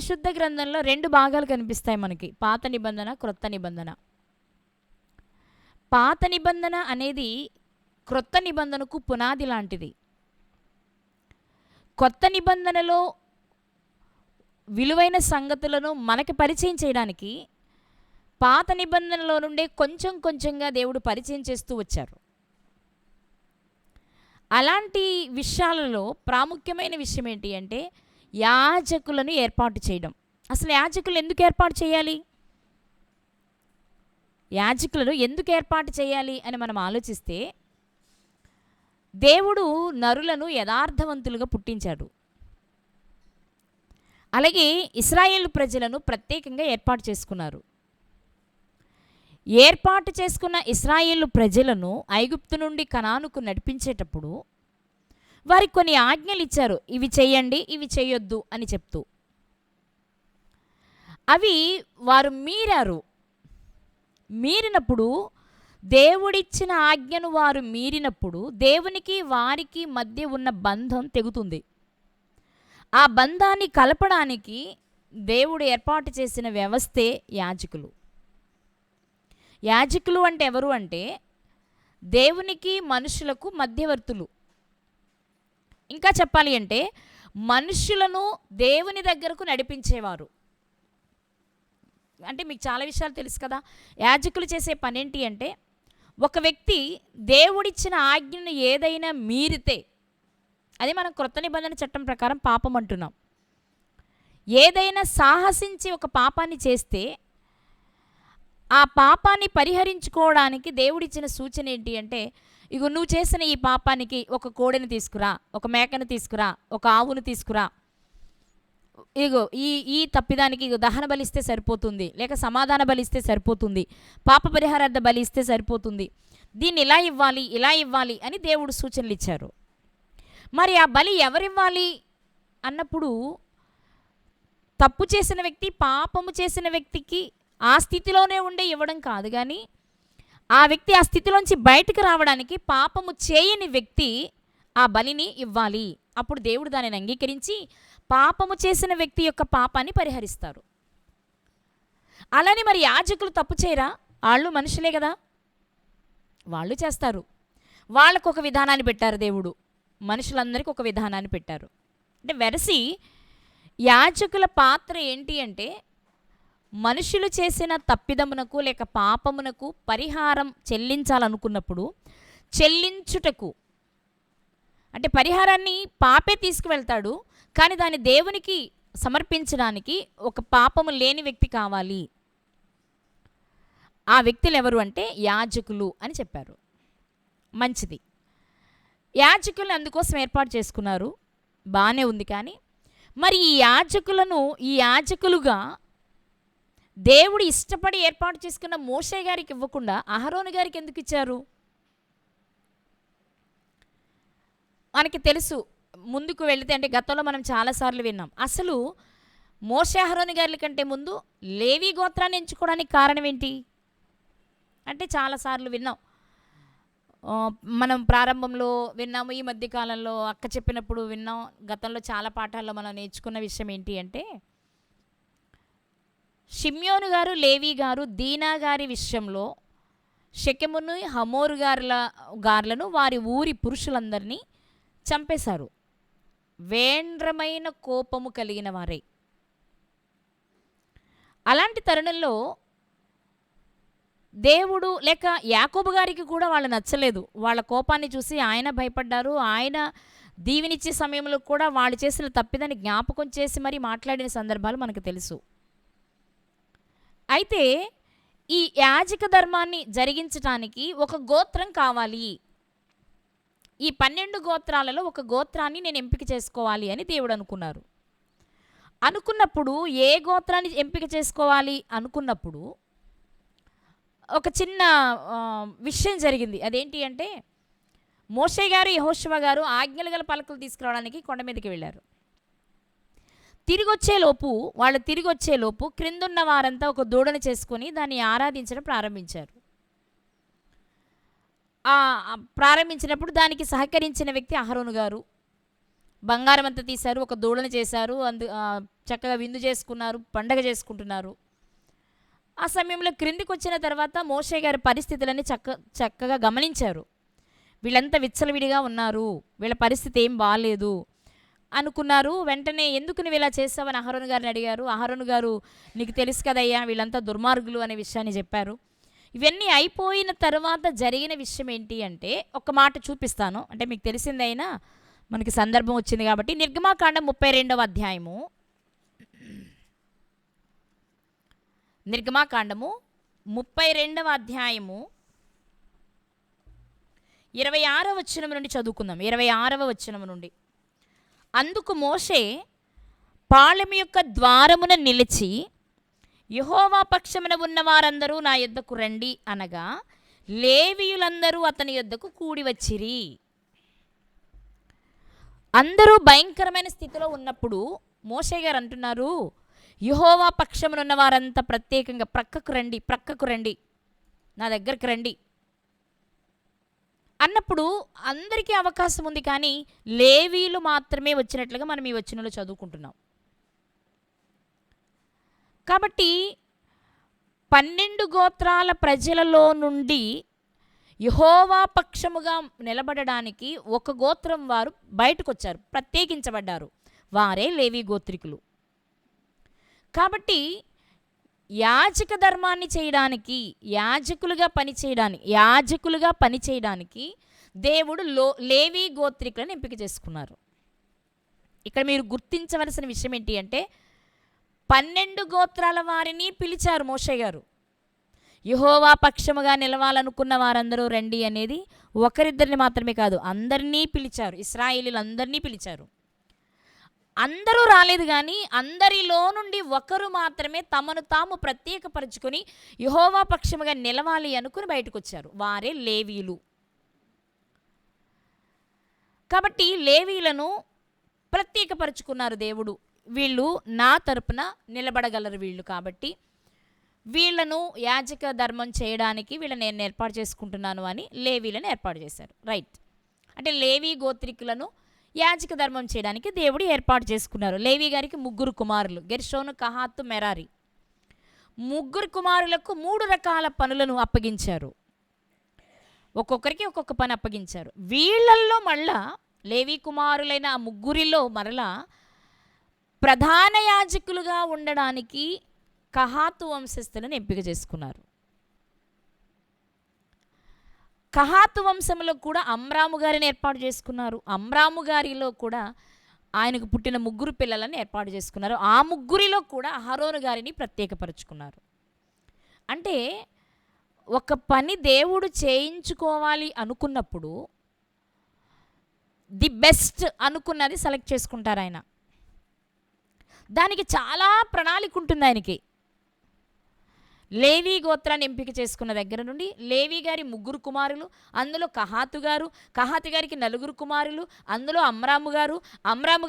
పరిశుద్ధ గ్రంథంలో 2 భాగాలు కనిపిస్తాయి మనకి, పాత నిబంధన, క్రొత్త నిబంధన. పాత నిబంధన అనేది క్రొత్త నిబంధనకు పునాది లాంటిది. కొత్త నిబంధనలో విలువైన సంగతులను మనకి పరిచయం చేయడానికి పాత నిబంధనలో నుండే కొంచెం కొంచెంగా దేవుడు పరిచయం చేస్తూ వచ్చారు. అలాంటి విషయాలలో ప్రాముఖ్యమైన విషయం ఏంటి అంటే యాజకులను ఏర్పాటు చేయడం. అసలు యాజకులు ఎందుకు ఏర్పాటు చేయాలి, యాజకులను ఎందుకు ఏర్పాటు చేయాలి అని మనం ఆలోచిస్తే, దేవుడు నరులను యథార్థవంతులుగా పుట్టించాడు. అలాగే ఇశ్రాయేలు ప్రజలను ప్రత్యేకంగా ఏర్పాటు చేసుకున్నారు. ఏర్పాటు చేసుకున్న ఇశ్రాయేలు ప్రజలను ఐగుప్తు నుండి కనానుకు నడిపించేటప్పుడు వారికి కొన్ని ఆజ్ఞలు ఇచ్చారు, ఇవి చేయండి, ఇవి చేయొద్దు అని చెప్తూ. అవి వారు మీరినప్పుడు, దేవుడిచ్చిన ఆజ్ఞను వారు మీరినప్పుడు దేవునికి వారికి మధ్య ఉన్న బంధం తెగుతుంది. ఆ బంధాన్ని కలపడానికి దేవుడు ఏర్పాటు చేసిన వ్యవస్థే యాజకులు. యాజకులు అంటే ఎవరు అంటే దేవునికి మనుషులకు మధ్యవర్తులు. ఇంకా చెప్పాలి అంటే మనుషులను దేవుని దగ్గరకు నడిపించేవారు. అంటే మీకు చాలా విషయాలు తెలుసు కదా. యాజకులు చేసే పనేంటి అంటే, ఒక వ్యక్తి దేవుడిచ్చిన ఆజ్ఞను ఏదైనా మీరితే, అది మనం క్రొత్త నిబంధన చట్టం ప్రకారం పాపం అంటున్నాం. ఏదైనా సాహసించి ఒక పాపాన్ని చేస్తే ఆ పాపాన్ని పరిహరించుకోవడానికి దేవుడిచ్చిన సూచన ఏంటి అంటే, ఇగో నువ్వు చేసిన ఈ పాపానికి ఒక కోడెని తీసుకురా, ఒక మేకను తీసుకురా, ఒక ఆవును తీసుకురా, ఇగో ఈ తప్పిదానికి ఇగో దహన బలిస్తే సరిపోతుంది, లేక సమాధాన బలిస్తే సరిపోతుంది, పాప పరిహారార్థ బలి ఇస్తే సరిపోతుంది, దీన్ని ఇలా ఇవ్వాలి అని దేవుడు సూచనలు ఇచ్చారు. మరి ఆ బలి ఎవరివ్వాలి అన్నప్పుడు, తప్పు చేసిన వ్యక్తి, పాపము చేసిన వ్యక్తికి ఆ స్థితిలోనే ఉండే ఇవ్వడం కాదు, కానీ ఆ వ్యక్తి ఆ స్థితిలోంచి బయటకు రావడానికి పాపము చేయని వ్యక్తి ఆ బలిని ఇవ్వాలి. అప్పుడు దేవుడు దానిని అంగీకరించి పాపము చేసిన వ్యక్తి యొక్క పాపాన్ని పరిహరిస్తారు. అలానే మరి యాజకులు తప్పు చేయరా? వాళ్ళు మనుషులే కదా, వాళ్ళు చేస్తారు. వాళ్ళకు ఒక విధానాన్ని పెట్టారు దేవుడు, మనుషులందరికీ ఒక విధానాన్ని పెట్టారు. అంటే వెరసి యాజకుల పాత్ర ఏంటి అంటే, మనుషులు చేసిన తప్పిదమునకు లేక పాపమునకు పరిహారం చెల్లించాలనుకున్నప్పుడు చెల్లించుటకు, అంటే పరిహారాన్ని పాపే తీసుకువెళ్తాడు, కానీ దాన్ని దేవునికి సమర్పించడానికి ఒక పాపము లేని వ్యక్తి కావాలి. ఆ వ్యక్తులు ఎవరు అంటే యాజకులు అని చెప్పారు. మంచిది, యాజకులను అందుకోసం ఏర్పాటు చేసుకున్నారు, బాగానే ఉంది. కానీ మరి ఈ యాజకులుగా దేవుడు ఇష్టపడి ఏర్పాటు చేసుకున్న మోషే గారికి ఇవ్వకుండా అహరోను గారికి ఎందుకు ఇచ్చారు? మనకి తెలుసు, ముందుకు వెళితే అంటే గతంలో మనం చాలాసార్లు విన్నాం. అసలు మోషే అహరోను గారి కంటే ముందు లేవి గోత్రాన్ని ఎంచుకోవడానికి కారణం ఏంటి అంటే చాలాసార్లు విన్నాం. మనం ప్రారంభంలో విన్నాము, ఈ మధ్యకాలంలో అక్క చెప్పినప్పుడు విన్నాం, గతంలో చాలా పాఠాల్లో మనం నేర్చుకున్న విషయం ఏంటి అంటే, షిమ్యోను గారు, లేవి గారు దీనా గారి విషయంలో షెకెమును, హమోరు గారులను వారి ఊరి పురుషులందరినీ చంపేశారు. వేండ్రమైన కోపము కలిగిన వారే. అలాంటి తరుణంలో దేవుడు లేక యాకోబు గారికి కూడా వాళ్ళు నచ్చలేదు. వాళ్ళ కోపాన్ని చూసి ఆయన భయపడ్డారు. ఆయన దీవెనిచ్చే సమయంలో కూడా వాళ్ళు చేసిన తప్పిదాన్ని జ్ఞాపకం చేసి మరీ మాట్లాడిన సందర్భాలు మనకు తెలుసు. అయితే ఈ యాజక ధర్మాన్ని జరిగించటానికి ఒక గోత్రం కావాలి. ఈ 12 గోత్రాలలో ఒక గోత్రాన్ని నేను ఎంపిక చేసుకోవాలి అని దేవుడు అనుకున్నప్పుడు ఏ గోత్రాన్ని ఎంపిక చేసుకోవాలి అనుకున్నప్పుడు ఒక చిన్న విషయం జరిగింది. అదేంటి అంటే, మోషే గారు, యెహోషువ గారు ఆజ్ఞలు గల పలకలు తీసుకురావడానికి కొండ మీదకి వెళ్ళారు. వాళ్ళు తిరిగి వచ్చేలోపు క్రిందున్న వారంతా ఒక దూడను చేసుకొని దాన్ని ఆరాధించడం ప్రారంభించారు. ప్రారంభించినప్పుడు దానికి సహకరించిన వ్యక్తి అహరోను గారు. బంగారం అంతా తీశారు, ఒక దూడను చేశారు, చక్కగా విందు చేసుకున్నారు, పండగ చేసుకుంటున్నారు. ఆ సమయంలో క్రిందికి వచ్చిన తర్వాత మోషే గారి పరిస్థితులన్నీ చక్కగా గమనించారు. వీళ్ళంతా విచ్చలవిడిగా ఉన్నారు, వీళ్ళ పరిస్థితి ఏం బాగాలేదు అనుకున్నారు. వెంటనే ఎందుకు నువ్వు ఇలా చేసావని అహరోను గారిని అడిగారు. అహరోను గారు, నీకు తెలుసు కదయ్యా వీళ్ళంతా దుర్మార్గులు అనే విషయాన్ని చెప్పారు. ఇవన్నీ అయిపోయిన తర్వాత జరిగిన విషయం ఏంటి అంటే, ఒక మాట చూపిస్తాను, అంటే మీకు తెలిసిందైనా మనకి సందర్భం వచ్చింది కాబట్టి. నిర్గమాకాండం 32వ అధ్యాయము, నిర్గమాకాండము 32వ అధ్యాయము 26వ వచనం నుండి చదువుకుందాం. 26వ వచనం నుండి. అందుకు మోషే పాళెము యొక్క ద్వారమున నిలిచి, యెహోవా పక్షమున ఉన్న వారందరూ నా యొద్దకు రండి అనగా, లేవీయులందరూ అతని యొద్దకు కూడి వచ్చిరి. అందరూ భయంకరమైన స్థితిలో ఉన్నప్పుడు మోషే గారు అంటున్నారు, యెహోవా పక్షమున ఉన్న వారంతా ప్రత్యేకంగా ప్రక్కకు రండి, నా దగ్గరికి రండి అన్నప్పుడు అందరికీ అవకాశం ఉంది, కానీ లేవీలు మాత్రమే వచ్చినట్లుగా మనం ఈ వచనంలో చదువుకుంటున్నాం. కాబట్టి 12 గోత్రాల ప్రజలలో నుండి యెహోవా పక్షముగా నిలబడడానికి ఒక గోత్రం వారు బయటకు వచ్చారు, ప్రత్యేకించబడ్డారు. వారే లేవీ గోత్రికులు. కాబట్టి యాజక ధర్మాన్ని చేయడానికి, యాజకులుగా పనిచేయడానికి దేవుడు లేవీ గోత్రికులను ఎంపిక చేసుకున్నారు. ఇక్కడ మీరు గుర్తించవలసిన విషయం ఏంటి అంటే, 12 గోత్రాల వారిని పిలిచారు మోషే గారు. యెహోవా పక్షముగా నిలవాలనుకున్న వారందరూ రండి అనేది ఒకరిద్దరిని మాత్రమే కాదు, అందరినీ పిలిచారు. ఇశ్రాయేలీలందరినీ పిలిచారు. అందరూ రాలేదు, కానీ అందరిలో నుండి ఒకరు మాత్రమే తమను తాము ప్రత్యేకపరుచుకొని యెహోవా పక్షముగా నిలవాలి అనుకుని బయటకు వచ్చారు. వారే లేవీలు. కాబట్టి లేవీలను ప్రత్యేకపరుచుకున్నారు దేవుడు. వీళ్ళు నా తరపున నిలబడగలరు వీళ్ళు, కాబట్టి వీళ్ళను యాజక ధర్మం చేయడానికి వీళ్ళని నేను ఏర్పాటు చేసుకుంటున్నాను అని లేవీలను ఏర్పాటు చేశారు. రైట్. అంటే లేవీ గోత్రికులను యాజక ధర్మం చేయడానికి దేవుడు ఏర్పాటు చేసుకున్నారు. లేవీ గారికి 3 కుమారులు, గెర్షోను, కహాతు, మెరారి. 3 కుమారులకు 3 రకాల పనులను అప్పగించారు. ఒక్కొక్కరికి ఒక్కొక్క పని అప్పగించారు. వీళ్ళల్లో మళ్ళా లేవీ కుమారులైన ఆ 3 మరలా ప్రధాన యాజకులుగా ఉండడానికి కహాతు వంశస్థులను ఎంపిక చేసుకున్నారు. కహాతు వంశంలో కూడా అమ్రాము గారిని ఏర్పాటు చేసుకున్నారు. అమ్రాము గారిలో కూడా ఆయనకు పుట్టిన 3 పిల్లలను ఏర్పాటు చేసుకున్నారు. ఆ 3లో కూడా అహరోను గారిని ప్రత్యేకపరుచుకున్నారు. అంటే ఒక పని దేవుడు చేయించుకోవాలి అనుకున్నప్పుడు ది బెస్ట్ అనుకున్నది సెలెక్ట్ చేసుకుంటారు ఆయన. దానికి చాలా ప్రణాళిక ఉంటుంది ఆయనకి. లేవీ గోత్రాన్ని ఎంపిక చేసుకున్న దగ్గర నుండి లేవీ గారి 3 కుమారులు, అందులో కహాతు గారికి 4 కుమారులు, అందులో అమ్రాము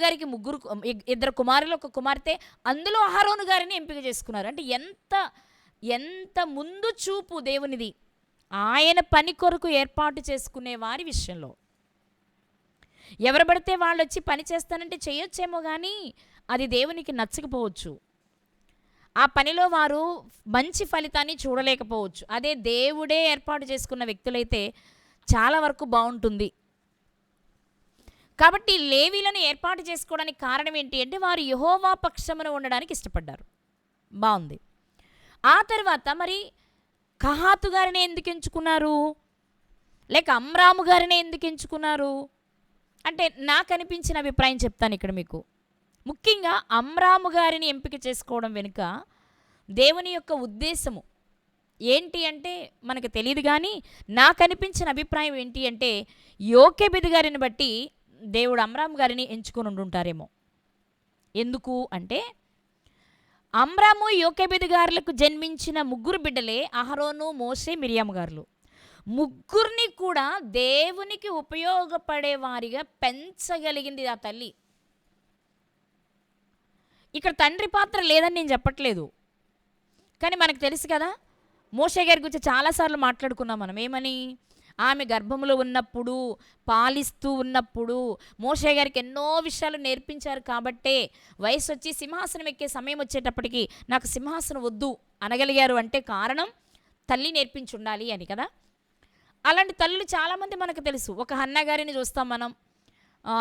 గారికి 2 కుమారులు, 1 కుమార్తె, అందులో అహరోను గారిని ఎంపిక చేసుకున్నారు. అంటే ఎంత ముందు చూపు దేవునిది ఆయన పని కొరకు ఏర్పాటు చేసుకునే వారి విషయంలో. ఎవరు పడితే వాళ్ళు వచ్చి పని చేస్తానంటే చేయొచ్చేమో, కానీ అది దేవునికి నచ్చకపోవచ్చు. ఆ పనిలో వారు మంచి ఫలితాన్ని చూడలేకపోవచ్చు. అదే దేవుడే ఏర్పాటు చేసుకున్న వ్యక్తులైతే చాలా వరకు బాగుంటుంది. కాబట్టి లేవీలను ఏర్పాటు చేసుకోవడానికి కారణం ఏంటి అంటే, వారు యెహోవా పక్షమున ఉండడానికి ఇష్టపడ్డారు. బాగుంది. ఆ తర్వాత మరి కహాతు గారిని ఎందుకు ఎంచుకున్నారు, లేక అమ్రాము గారిని ఎందుకు ఎంచుకున్నారు అంటే, నాకు అనిపించిన అభిప్రాయం చెప్తాను ఇక్కడ మీకు. ముఖ్యంగా అమ్రాము గారిని ఎంపిక చేసుకోవడం వెనుక దేవుని యొక్క ఉద్దేశము ఏంటి అంటే మనకు తెలియదు, కానీ నాకు అనిపించిన అభిప్రాయం ఏంటి అంటే, యోకేబెదు గారిని బట్టి దేవుడు అమ్రాము గారిని ఎంచుకొని ఉండుంటారేమో. ఎందుకు అంటే, అమ్రాము యోకేబెదు గారులకు జన్మించిన 3 బిడ్డలే అహరోను, మోషే, మిరియాము గారులు. 3 కూడా దేవునికి ఉపయోగపడే వారిగా పెంచగలిగింది ఆ తల్లి. ఇక్కడ తండ్రి పాత్ర లేదని నేను చెప్పట్లేదు, కానీ మనకు తెలుసు కదా, మోషే గారి గురించి చాలాసార్లు మాట్లాడుకున్నాం మనం. ఏమని? ఆమె గర్భములో ఉన్నప్పుడు, పాలిస్తూ ఉన్నప్పుడు మోషే గారికి ఎన్నో విషయాలు నేర్పించారు. కాబట్టే వయసు వచ్చి సింహాసనం ఎక్కే సమయం వచ్చేటప్పటికి నాకు సింహాసనం వద్దు అనగలిగారు. అంటే కారణం తల్లి నేర్పించి ఉండాలి అని కదా. అలాంటి తల్లులు చాలామంది మనకు తెలుసు. ఒక హన్నా గారిని చూస్తాం మనం,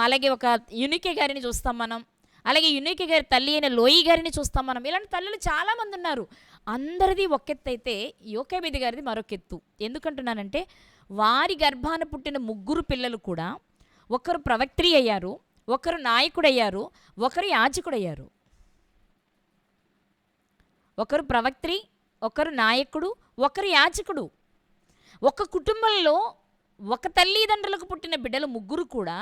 అలాగే ఒక యునికే గారిని చూస్తాం మనం, అలాగే యునికే గారి తల్లి అయిన లోయి గారిని చూస్తాం మనం. ఇలాంటి తల్లులు చాలామంది ఉన్నారు. అందరిది ఒకెత్తు అయితే యోకేబెది గారిది మరొకెత్తు. ఎందుకంటున్నానంటే వారి గర్భాన పుట్టిన 3 పిల్లలు కూడా ఒకరు ప్రవక్త్రి అయ్యారు, ఒకరు నాయకుడయ్యారు, ఒకరు యాజకుడయ్యారు. ఒకరు ప్రవక్త్రి, ఒకరు నాయకుడు, ఒకరు యాజకుడు. ఒక కుటుంబంలో ఒక తల్లిదండ్రులకు పుట్టిన బిడ్డలు 3 కూడా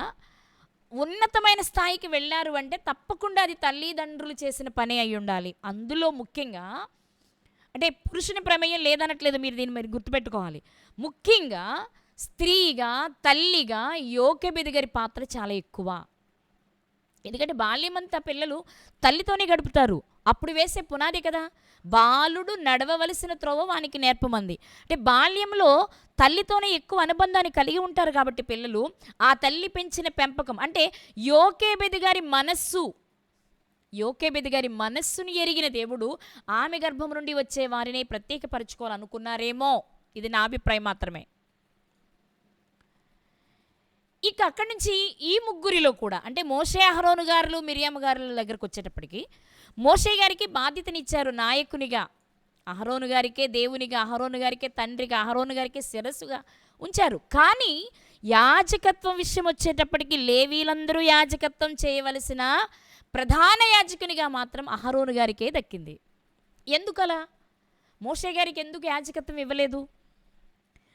ఉన్నతమైన స్థాయికి వెళ్ళారు అంటే తప్పకుండా అది తల్లిదండ్రులు చేసిన పని అయి ఉండాలి. అందులో ముఖ్యంగా అంటే పురుషుని ప్రమేయం లేదనట్లేదు, మీరు దీన్ని మీరు గుర్తుపెట్టుకోవాలి. ముఖ్యంగా స్త్రీగా, తల్లిగా యోకేబెది గారి పాత్ర చాలా ఎక్కువ. ఎందుకంటే బాల్యమంతా పిల్లలు తల్లితోనే గడుపుతారు. అప్పుడు వేసే పునాది కదా. బాలుడు నడవవలసిన త్రోవ వానికి నేర్పమంది. అంటే బాల్యంలో తల్లితోనే ఎక్కువ అనుబంధాన్ని కలిగి ఉంటారు. కాబట్టి పిల్లలు ఆ తల్లి పెంచిన పెంపకం అంటే యోకేబెది గారి మనస్సును ఎరిగిన దేవుడు ఆమె గర్భం నుండి వచ్చే వారిని ప్రత్యేకపరచుకోవాలనుకున్నారేమో. ఇది నా అభిప్రాయం మాత్రమే. ఇక అక్కడి నుంచి ఈ 3 కూడా అంటే మోషే, అహరోను గారులు, మిరియామ గారుల దగ్గరకు వచ్చేటప్పటికి మోషే గారికి బాధ్యతనిచ్చారు నాయకునిగా. అహరోను గారికే దేవునిగా, అహరోను గారికే తండ్రిగా, అహరోను గారికే శిరస్సుగా ఉంచారు. కానీ యాజకత్వం విషయం వచ్చేటప్పటికి లేవీలందరూ యాజకత్వం చేయవలసిన ప్రధాన యాజకునిగా మాత్రం అహరోను గారికే దక్కింది. ఎందుకలా? మోషే గారికి ఎందుకు యాజకత్వం ఇవ్వలేదు?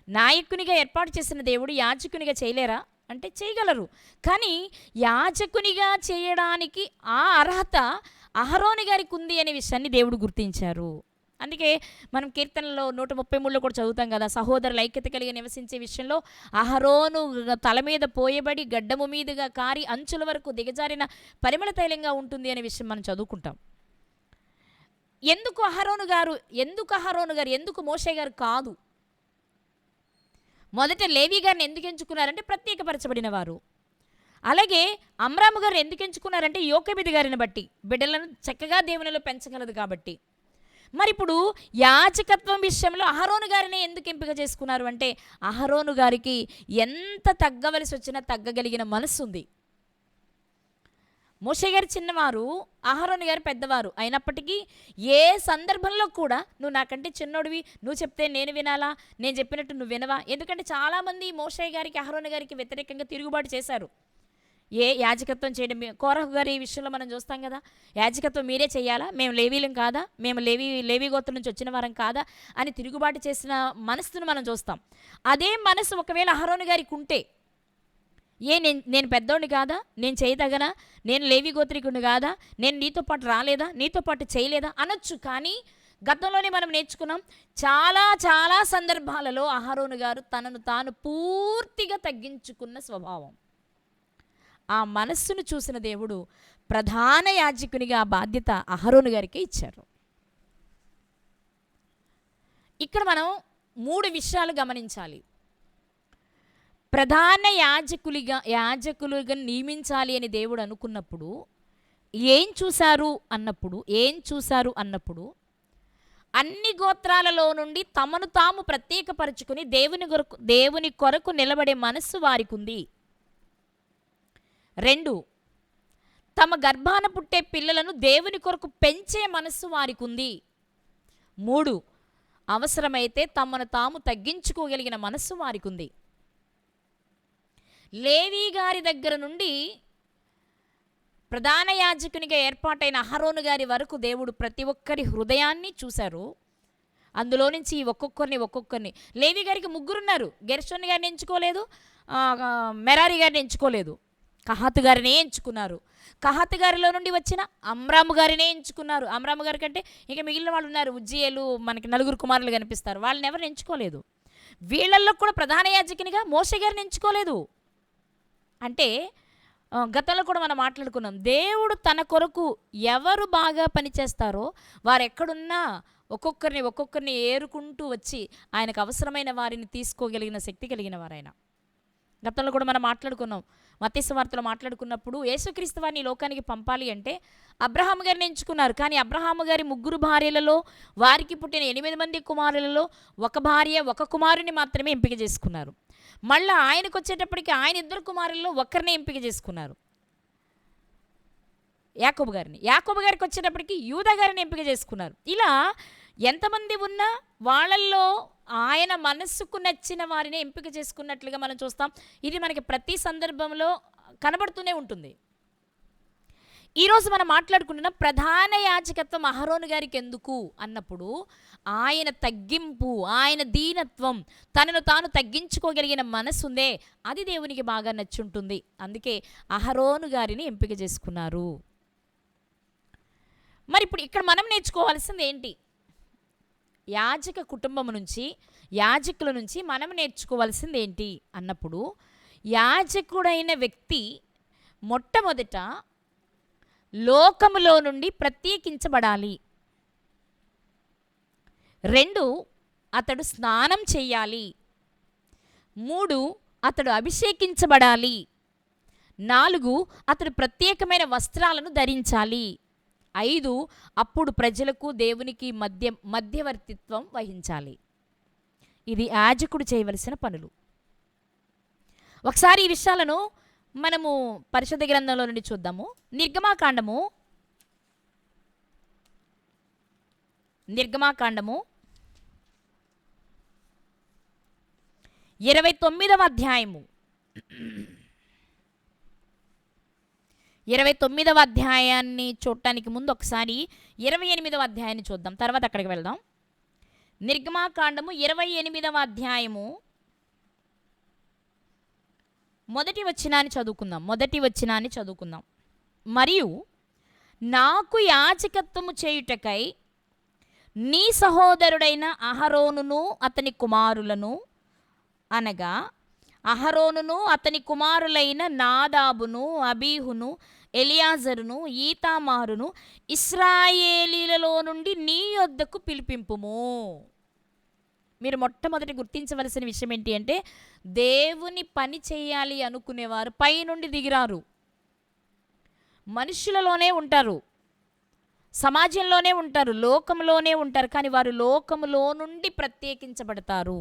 నాయకునిగా ఏర్పాటు చేసిన దేవుడు యాజకునిగా చేయలేరా అంటే చేయగలరు. కానీ యాజకునిగా చేయడానికి ఆ అర్హత అహరోను గారికి ఉంది అనే విషయాన్ని దేవుడు గుర్తించారు. అందుకే మనం కీర్తనలో 133లో కూడా చదువుతాం కదా, సహోదరుల ఐక్యత కలిగి నివసించే విషయంలో అహరోను తల మీద పోయబడి గడ్డము మీదుగా కారి అంచుల వరకు దిగజారిన పరిమళ తైలంగా ఉంటుంది అనే విషయం మనం చదువుకుంటాం. ఎందుకు అహరోను గారు, ఎందుకు మోషే గారు కాదు? మొదట లేవి గారిని ఎందుకు ఎంచుకున్నారంటే ప్రత్యేకపరచబడిన వారు. అలాగే అమ్రాము గారు ఎందుకు ఎంచుకున్నారంటే యోకేబెది గారిని బట్టి బిడ్డలను చక్కగా దేవునిలో పెంచగలదు కాబట్టి. మరి ఇప్పుడు యాజకత్వం విషయంలో అహరోను గారిని ఎందుకు ఎంపిక చేసుకున్నారు అంటే అహరోను గారికి ఎంత తగ్గవలసి వచ్చినా తగ్గగలిగిన మనస్సు ఉంది. మోషే గారు చిన్నవారు, అహరోను గారు పెద్దవారు అయినప్పటికీ ఏ సందర్భంలో కూడా నువ్వు నాకంటే చిన్నోడివి, నువ్వు చెప్తే నేను వినాలా, నేను చెప్పినట్టు నువ్వు వినవా? ఎందుకంటే చాలామంది మోషే గారికి, అహరోను గారికి వ్యతిరేకంగా తిరుగుబాటు చేశారు. యాజకత్వం చేయడం, కోరహు గారి విషయంలో మనం చూస్తాం కదా, యాజకత్వం మీరే చేయాలా, మేము లేవీలం కాదా, మేము లేవీ గోత్రం నుంచి వచ్చిన వారం కాదా అని తిరుగుబాటు చేసిన మనస్సును మనం చూస్తాం. అదే మనసు ఒకవేళ అహరోను గారికి ఉంటే, నేను పెద్దోడిని కాదా, నేను చేయదగనా, నేను లేవి గోత్రికుడిని కాదా, నేను నీతో పాటు రాలేదా, నీతో పాటు చేయలేదా అనొచ్చు. కానీ గతంలోనే మనం నేర్చుకున్నాం, చాలా చాలా సందర్భాలలో అహరోను గారు తనను తాను పూర్తిగా తగ్గించుకున్న స్వభావం. ఆ మనస్సును చూసిన దేవుడు ప్రధాన యాజకునిగా ఆ బాధ్యత అహరోను గారికి ఇచ్చారు. ఇక్కడ మనం 3 విషయాలు గమనించాలి. ప్రధాన యాజకులుగా నియమించాలి అని దేవుడు అనుకున్నప్పుడు ఏం చూశారు అన్నప్పుడు అన్ని గోత్రాలలో నుండి తమను తాము ప్రత్యేకపరచుకుని దేవుని కొరకు నిలబడే మనస్సు వారికి ఉంది. 2, తమ గర్భాన పుట్టే పిల్లలను దేవుని కొరకు పెంచే మనస్సు వారికి ఉంది. 3, అవసరమైతే తమను తాము తగ్గించుకోగలిగిన మనస్సు వారికి ఉంది. లేవి గారి దగ్గర నుండి ప్రధాన యాజకునిగా ఏర్పాటైన అహరోను గారి వరకు దేవుడు ప్రతి ఒక్కరి హృదయాన్ని చూశారు. అందులో నుంచి ఒక్కొక్కరిని లేవి గారికి 3 ఉన్నారు. గెర్షోన్ గారిని ఎంచుకోలేదు, మెరారి గారిని ఎంచుకోలేదు, కహాతు గారినే ఎంచుకున్నారు. కహాతు గారిలో నుండి వచ్చిన అమ్రాము గారినే ఎంచుకున్నారు. అమ్రాము గారి కంటే ఇంకా మిగిలిన వాళ్ళు ఉన్నారు, ఉజ్జియేలు, మనకి 4 కుమారులు కనిపిస్తారు, వాళ్ళని ఎవరిని ఎంచుకోలేదు. వీళ్ళల్లో కూడా ప్రధాన యాజకునిగా మోషే గారిని ఎంచుకోలేదు. అంటే గతంలో కూడా మనం మాట్లాడుకున్నాం, దేవుడు తన కొరకు ఎవరు బాగా పనిచేస్తారో వారు ఎక్కడున్నా ఒక్కొక్కరిని ఏరుకుంటూ వచ్చి ఆయనకు అవసరమైన వారిని తీసుకోగలిగిన శక్తి కలిగిన వారాయన. గతంలో కూడా మనం మాట్లాడుకున్నాం, మత్తయి సువార్తలో మాట్లాడుకున్నప్పుడు యేసుక్రీస్తు వారిని ఈ లోకానికి పంపాలి అంటే అబ్రహాము గారిని ఎంచుకున్నారు. కానీ అబ్రహాము గారి 3 భార్యలలో, వారికి పుట్టిన 8 మంది కుమారులలో ఒక భార్య, ఒక కుమారుని మాత్రమే ఎంపిక చేసుకున్నారు. మళ్ళీ ఆయనకు వచ్చేటప్పటికి ఆయన 2 కుమారులలో ఒకరిని ఎంపిక చేసుకున్నారు, యాకోబు గారిని. యాకోబు గారికి వచ్చేటప్పటికి యూదా గారిని ఎంపిక చేసుకున్నారు. ఇలా ఎంతమంది ఉన్నా వాళ్ళల్లో ఆయన మనస్సుకు నచ్చిన వారిని ఎంపిక చేసుకున్నట్లుగా మనం చూస్తాం. ఇది మనకి ప్రతి సందర్భంలో కనబడుతూనే ఉంటుంది. ఈరోజు మనం మాట్లాడుకుంటున్న ప్రధాన యాజకత్వం అహరోను గారికి ఎందుకు అన్నప్పుడు, ఆయన తగ్గింపు, ఆయన దీనత్వం, తనను తాను తగ్గించుకోగలిగిన మనసు ఉందే, అది దేవునికి బాగా నచ్చుంటుంది. అందుకే అహరోను గారిని ఎంపిక చేసుకున్నారు. మరి ఇప్పుడు ఇక్కడ మనం నేర్చుకోవాల్సింది ఏంటి? యాజక కుటుంబం నుంచి, యాజకుల నుంచి మనం నేర్చుకోవాల్సింది ఏంటి అన్నప్పుడు, యాజకుడైన వ్యక్తి మొట్టమొదట లోకములో నుండి ప్రత్యేకించబడాలి. 2, అతడు స్నానం చేయాలి. 3, అతడు అభిషేకించబడాలి. 4, అతడు ప్రత్యేకమైన వస్త్రాలను ధరించాలి. 5, అప్పుడు ప్రజలకు దేవునికి మధ్యవర్తిత్వం వహించాలి. ఇది యాజకుడు చేయవలసిన పనులు. ఒకసారి ఈ విషయాలను మనము పరిశుద్ధ గ్రంథంలో నుండి చూద్దాము. నిర్గమాకాండము 29వ అధ్యాయము 29వ అధ్యాయాన్ని చూడటానికి ముందు ఒకసారి 28వ అధ్యాయాన్ని చూద్దాం, తర్వాత అక్కడికి వెళ్దాం. నిర్గమాకాండము 28వ అధ్యాయము మొదటి వచనాన్ని చదువుకుందాం. మరియు నాకు యాజకత్వము చేయుటకై నీ సహోదరుడైన అహరోనును అతని కుమారులను, అనగా అహరోనును అతని కుమారులైన నాదాబును, అబీహును, ఎలియాజరును, ఈతామారును ఇశ్రాయేలీలలో నుండి నీ యొద్దకు పిలిపింపుము. మీరు మొట్టమొదటి గుర్తించవలసిన విషయం ఏంటి అంటే, దేవుని పని చేయాలి అనుకునేవారు పైనుండి దిగిరారు. మనుషులలోనే ఉంటారు, సమాజంలోనే ఉంటారు, లోకంలోనే ఉంటారు, కానీ వారు లోకములో నుండి ప్రత్యేకించబడతారు.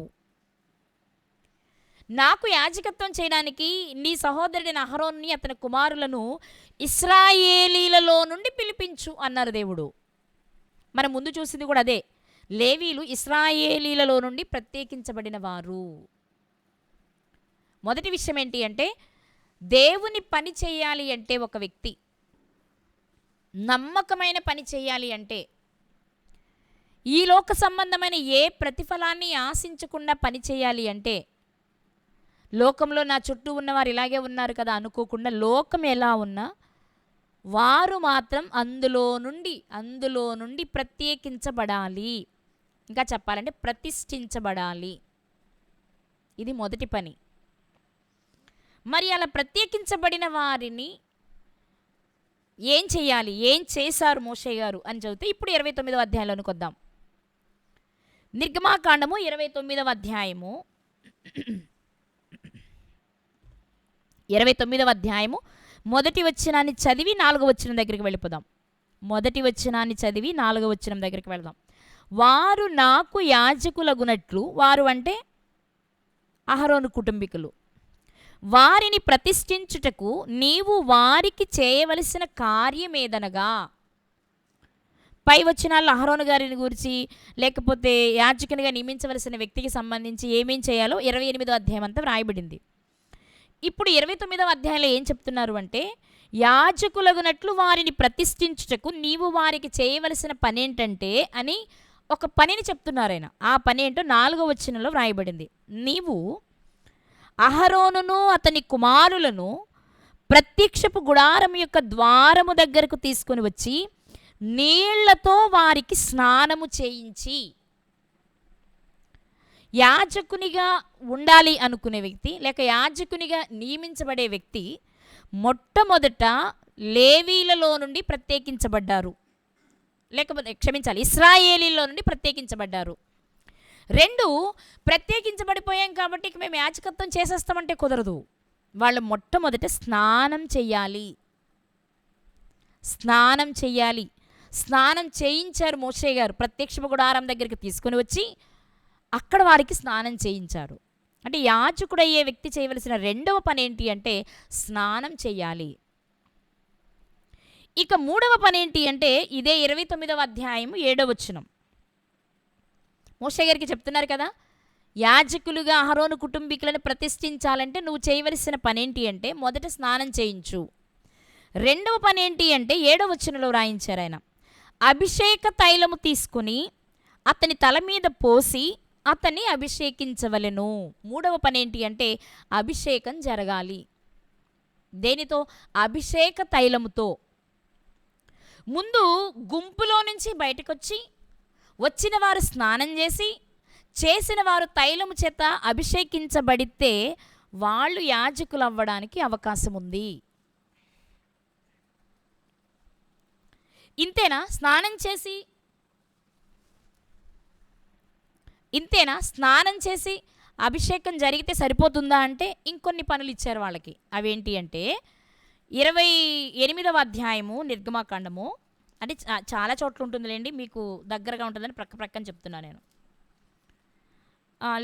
నాకు యాజకత్వం చేయడానికి నీ సహోదరుడైన అహరోన్ని అతని కుమారులను ఇశ్రాయేలీలలో నుండి పిలిపించు అన్నారు దేవుడు. మనం ముందు చూసింది కూడా అదే. లేవీలు ఇశ్రాయేలీలలో నుండి ప్రత్యేకించబడిన వారు. మొదటి విషయం ఏంటి అంటే, దేవుని పని చేయాలి అంటే, ఒక వ్యక్తి నమ్మకమైన పని చేయాలి అంటే, ఈ లోక సంబంధమైన ఏ ప్రతిఫలాన్ని ఆశించకుండా పని చేయాలి అంటే, లోకంలో నా చుట్టూ ఉన్నవారు ఇలాగే ఉన్నారు కదా అనుకోకుండా, లోకం ఎలా ఉన్నా వారు మాత్రం అందులో నుండి ప్రత్యేకించబడాలి. ఇంకా చెప్పాలంటే ప్రతిష్ఠించబడాలి. ఇది మొదటి పని. మరి అలా ప్రత్యేకించబడిన వారిని ఏం చేయాలి, ఏం చేశారు మోషే గారు అని చదివితే, ఇప్పుడు 29వ అధ్యాయంలోనికి వద్దాం. నిర్గమాకాండము 29వ అధ్యాయము 29వ అధ్యాయము మొదటి వచనాన్ని చదివి 4వ వచనం దగ్గరికి వెళ్ళిపోదాం. మొదటి వచనాన్ని చదివి 4వ వచనం దగ్గరికి వెళదాం. వారు నాకు యాజకులగునట్లు, వారు అంటే అహరోను కుటుంబీకులు, వారిని ప్రతిష్ఠించుటకు నీవు వారికి చేయవలసిన కార్యమేదనగా. పై వచనాల్లో అహరోను గారిని గురించి, లేకపోతే యాజకునిగా నియమించవలసిన వ్యక్తికి సంబంధించి ఏమేం చేయాలో 28వ అధ్యాయం అంతా వ్రాయబడింది. ఇప్పుడు 29వ అధ్యాయంలో ఏం చెప్తున్నారు అంటే, యాజకులగునట్లు వారిని ప్రతిష్ఠించుటకు నీవు వారికి చేయవలసిన పని ఏంటంటే అని ఒక పనిని చెప్తున్నారు ఆయన. ఆ పని ఏంటో 4వ వచనంలో వ్రాయబడింది. నీవు అహరోనును అతని కుమారులను ప్రత్యక్షపు గుడారం యొక్క ద్వారము దగ్గరకు తీసుకొని వచ్చి నీళ్లతో వారికి స్నానము చేయించి. యాజకునిగా ఉండాలి అనుకునే వ్యక్తి, లేక యాజకునిగా నియమించబడే వ్యక్తి మొట్టమొదట లేవీలలో నుండి ప్రత్యేకించబడ్డారు. లేకపోతే క్షమించాలి, ఇశ్రాయేలీలో నుండి ప్రత్యేకించబడ్డారు. 2, ప్రత్యేకించబడిపోయాం కాబట్టి ఇక మేము యాజకత్వం చేసేస్తామంటే కుదరదు. వాళ్ళు మొట్టమొదట స్నానం చెయ్యాలి. స్నానం చెయ్యాలి. స్నానం చేయించారు మోషే గారు. ప్రత్యక్ష గుడారం దగ్గరికి తీసుకుని వచ్చి అక్కడ వారికి స్నానం చేయించారు. అంటే యాజకుడయ్యే వ్యక్తి చేయవలసిన రెండవ పని ఏంటి అంటే స్నానం చెయ్యాలి. ఇక మూడవ పని ఏంటి అంటే ఇదే 29వ అధ్యాయం 7వ వచనం. మోషే గారికి చెప్తున్నారు కదా, యాజకులుగా అహరోను కుటుంబీకులను ప్రతిష్ఠించాలంటే నువ్వు చేయవలసిన పని ఏంటి అంటే మొదట స్నానం చేయించు. రెండవ పని ఏంటి అంటే 7వ వచనంలో రాయించారు ఆయన, అభిషేక తైలము తీసుకుని అతని తల మీద పోసి అతన్ని అభిషేకించవలెను. మూడవ పని ఏంటి అంటే అభిషేకం జరగాలి. దేనితో? అభిషేక తైలముతో. ముందు గుంపులో నుంచి బయటకొచ్చి వచ్చిన వారు స్నానం చేసి చేసిన వారు తైలము చేత అభిషేకించబడితే వాళ్ళు యాజకులు అవ్వడానికి అవకాశం ఉంది. ఇంతేనా? స్నానం చేసి అభిషేకం జరిగితే సరిపోతుందా అంటే ఇంకొన్ని పనులు ఇచ్చారు వాళ్ళకి. అవేంటి అంటే 28వ అధ్యాయము నిర్గమాకాండము, అంటే చాలా చోట్ల ఉంటుందిలేండి, మీకు దగ్గరగా ఉంటుందని ప్రక్కన చెప్తున్నాను నేను.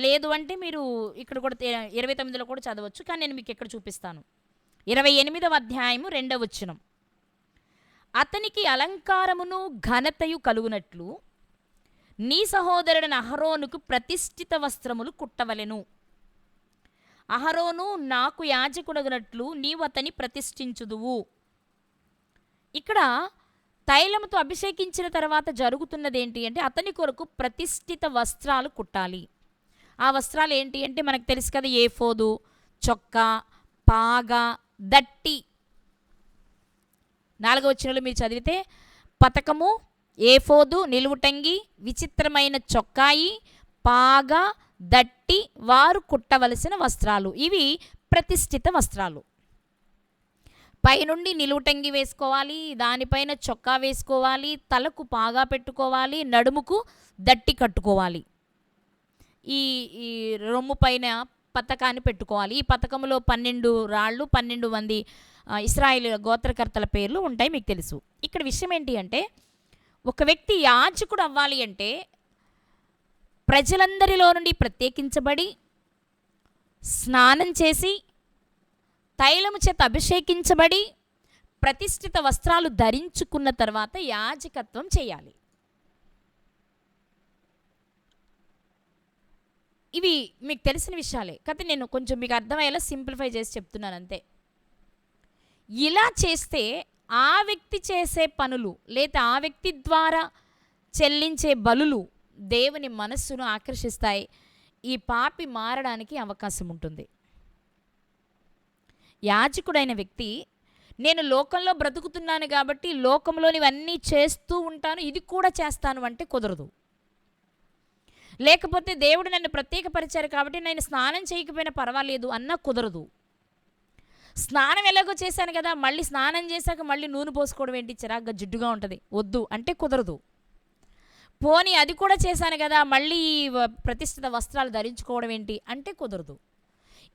లేదు అంటే మీరు ఇక్కడ కూడా 29లో కూడా చదవచ్చు, కానీ నేను మీకు ఎక్కడ చూపిస్తాను. 28వ అధ్యాయము 2వ వచనం, అతనికి అలంకారమును ఘనతయు కలుగునట్లు నీ సహోదరుడైన అహరోనుకు ప్రతిష్ఠిత వస్త్రములు కుట్టవలెను. అహరోను నాకు యాజకుడగునట్లు నీవు అతని ప్రతిష్ఠించుదువు. ఇక్కడ తైలముతో అభిషేకించిన తర్వాత జరుగుతున్నది ఏంటి అంటే అతని కొరకు ప్రతిష్ఠిత వస్త్రాలు కుట్టాలి. ఆ వస్త్రాలు ఏంటి అంటే మనకు తెలుసు కదా, ఏఫోదు, చొక్కా, పాగా, దట్టి. 4వ వచనంలో మీరు చదివితే పతకము, ఏఫోదు, నిలువుటంగి, విచిత్రమైన చొక్కాయి, పాగా, దట్టి వారు కుట్టవలసిన వస్త్రాలు. ఇవి ప్రతిష్ఠిత వస్త్రాలు. పైనుండి నిలువుటంగి వేసుకోవాలి, దానిపైన చొక్కా వేసుకోవాలి, తలకు పాగా పెట్టుకోవాలి, నడుముకు దట్టి కట్టుకోవాలి, ఈ రొమ్ము పైన పతకాన్ని పెట్టుకోవాలి. ఈ పతకంలో 12 రాళ్ళు, 12 మంది ఇశ్రాయేలు గోత్రకర్తల పేర్లు ఉంటాయి, మీకు తెలుసు. ఇక్కడ విషయం ఏంటి అంటే ఒక వ్యక్తి యాజకుడు అవ్వాలి అంటే ప్రజలందరిలో నుండి ప్రత్యేకించబడి స్నానం చేసి తైలము చేత అభిషేకించబడి ప్రతిష్ఠిత వస్త్రాలు ధరించుకున్న తర్వాత యాజకత్వం చేయాలి. ఇవి మీకు తెలిసిన విషయాలే, కానీ నేను కొంచెం మీకు అర్థమయ్యేలా సింప్లిఫై చేసి చెప్తున్నాను అంతే. ఇలా చేస్తే ఆ వ్యక్తి చేసే పనులు లేదా ఆ వ్యక్తి ద్వారా చెల్లించే బలులు దేవుని మనస్సును ఆకర్షిస్తాయి. ఈ పాపి మారడానికి అవకాశం ఉంటుంది. యాజకుడైన వ్యక్తి నేను లోకంలో బ్రతుకుతున్నాను కాబట్టి లోకంలోనివన్నీ చేస్తూ ఉంటాను, ఇది కూడా చేస్తాను అంటే కుదరదు. లేకపోతే దేవుడు నన్ను ప్రత్యేకపరిచారు కాబట్టి నేను స్నానం చేయకపోయినా పర్వాలేదు అన్నా కుదరదు. స్నానం ఎలాగో చేశాను కదా, మళ్ళీ స్నానం చేశాక మళ్ళీ నూనె పోసుకోవడం ఏంటి, చిరాగ్గా జిడ్డుగా ఉంటుంది, వద్దు అంటే కుదరదు. పోనీ అది కూడా చేశాను కదా, మళ్ళీ ప్రతిష్ఠిత వస్త్రాలు ధరించుకోవడం ఏంటి అంటే కుదరదు.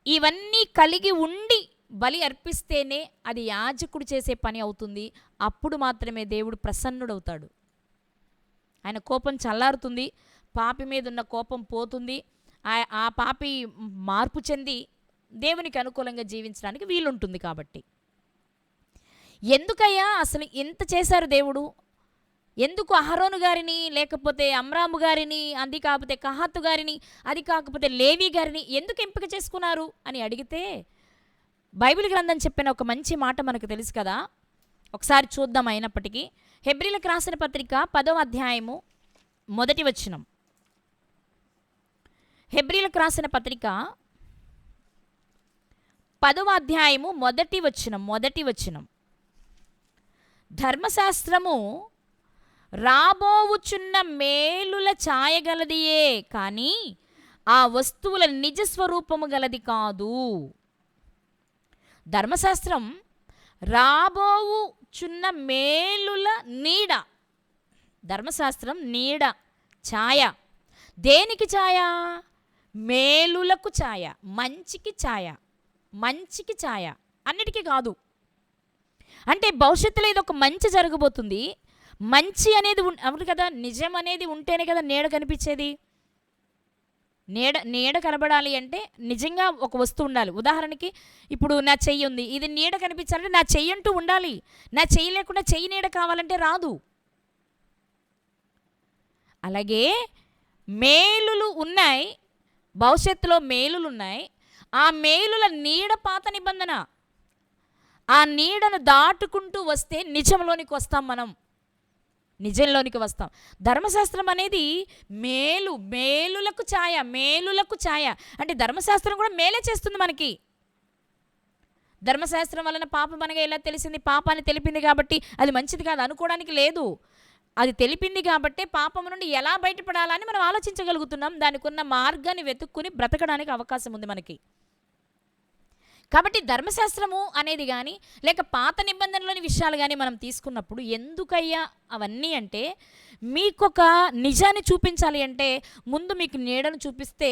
ఇవన్నీ కలిగి ఉండి బలి అర్పిస్తేనే అది యాజకుడు చేసే పని అవుతుంది. అప్పుడు మాత్రమే దేవుడు ప్రసన్నుడవుతాడు. ఆయన కోపం చల్లారుతుంది, పాపి మీద ఉన్న కోపం పోతుంది, ఆ పాపి మార్పు చెంది దేవునికి అనుకూలంగా జీవించడానికి వీలుంటుంది. కాబట్టి ఎందుకయ్యా అసలు ఎంత చేశారు దేవుడు? ఎందుకు అహరోను గారిని, లేకపోతే అమ్రాము గారిని, అది కాకపోతే కహాతు గారిని, అది కాకపోతే లేవి గారిని ఎందుకు ఎంపిక చేసుకున్నారు అని అడిగితే బైబిల్ గ్రంథం చెప్పిన ఒక మంచి మాట మనకు తెలుసు కదా, ఒకసారి చూద్దాం. అయినప్పటికీ హెబ్రీలకు రాసిన పత్రిక 10వ అధ్యాయము 1వ వచనం. హెబ్రీలకు రాసిన పత్రిక 10వ అధ్యాయము 1వ వచనం. ధర్మశాస్త్రము రాబోవుచున్న మేలుల ఛాయగలదియే కానీ ఆ వస్తువుల నిజస్వరూపము గలది కాదు. ధర్మశాస్త్రం రాబోవుచున్న మేలుల నీడ, ధర్మశాస్త్రం నీడ, ఛాయ. దేనికి ఛాయ? మేలులకు ఛాయ, మంచికి ఛాయ, మంచికి ఛాయ, అన్నిటికీ కాదు. అంటే భవిష్యత్తులో ఇది ఒక మంచి జరగబోతుంది. మంచి అనేది అవును కదా, నిజం అనేది ఉంటేనే కదా నీడ కనిపించేది. నీడ కనబడాలి అంటే నిజంగా ఒక వస్తువు ఉండాలి. ఉదాహరణకి ఇప్పుడు నా చెయ్యి ఉంది, ఇది నీడ కనిపించాలంటే నా చెయ్యి అంటూ ఉండాలి. నా చెయ్యి లేకుండా చెయ్యి నీడ కావాలంటే రాదు. అలాగే మేలులు ఉన్నాయి, భవిష్యత్తులో మేలులు ఉన్నాయి. ఆ మేలుల నీడ పాత నిబంధన. ఆ నీడను దాటుకుంటూ వస్తే నిజంలోనికి వస్తాం, మనం నిజంలోనికి వస్తాం. ధర్మశాస్త్రం అనేది మేలులకు ఛాయ, మేలులకు ఛాయ. అంటే ధర్మశాస్త్రం కూడా మేలే చేస్తుంది మనకి. ధర్మశాస్త్రం వలన పాపం మనగా ఎలా తెలిసింది? పాపాన్ని తెలిపింది కాబట్టి అది మంచిది కాదు అనుకోవడానికి లేదు. అది తెలిపింది కాబట్టి పాపం నుండి ఎలా బయటపడాలని మనం ఆలోచించగలుగుతున్నాం. దానికి ఉన్న మార్గాన్ని వెతుక్కుని బ్రతకడానికి అవకాశం ఉంది మనకి. కాబట్టి ధర్మశాస్త్రము అనేది కానీ లేక పాత నిబంధనలోని విషయాలు కానీ మనం తీసుకున్నప్పుడు ఎందుకయ్యా అవన్నీ అంటే, మీకొక నిజాన్ని చూపించాలి అంటే ముందు మీకు నీడను చూపిస్తే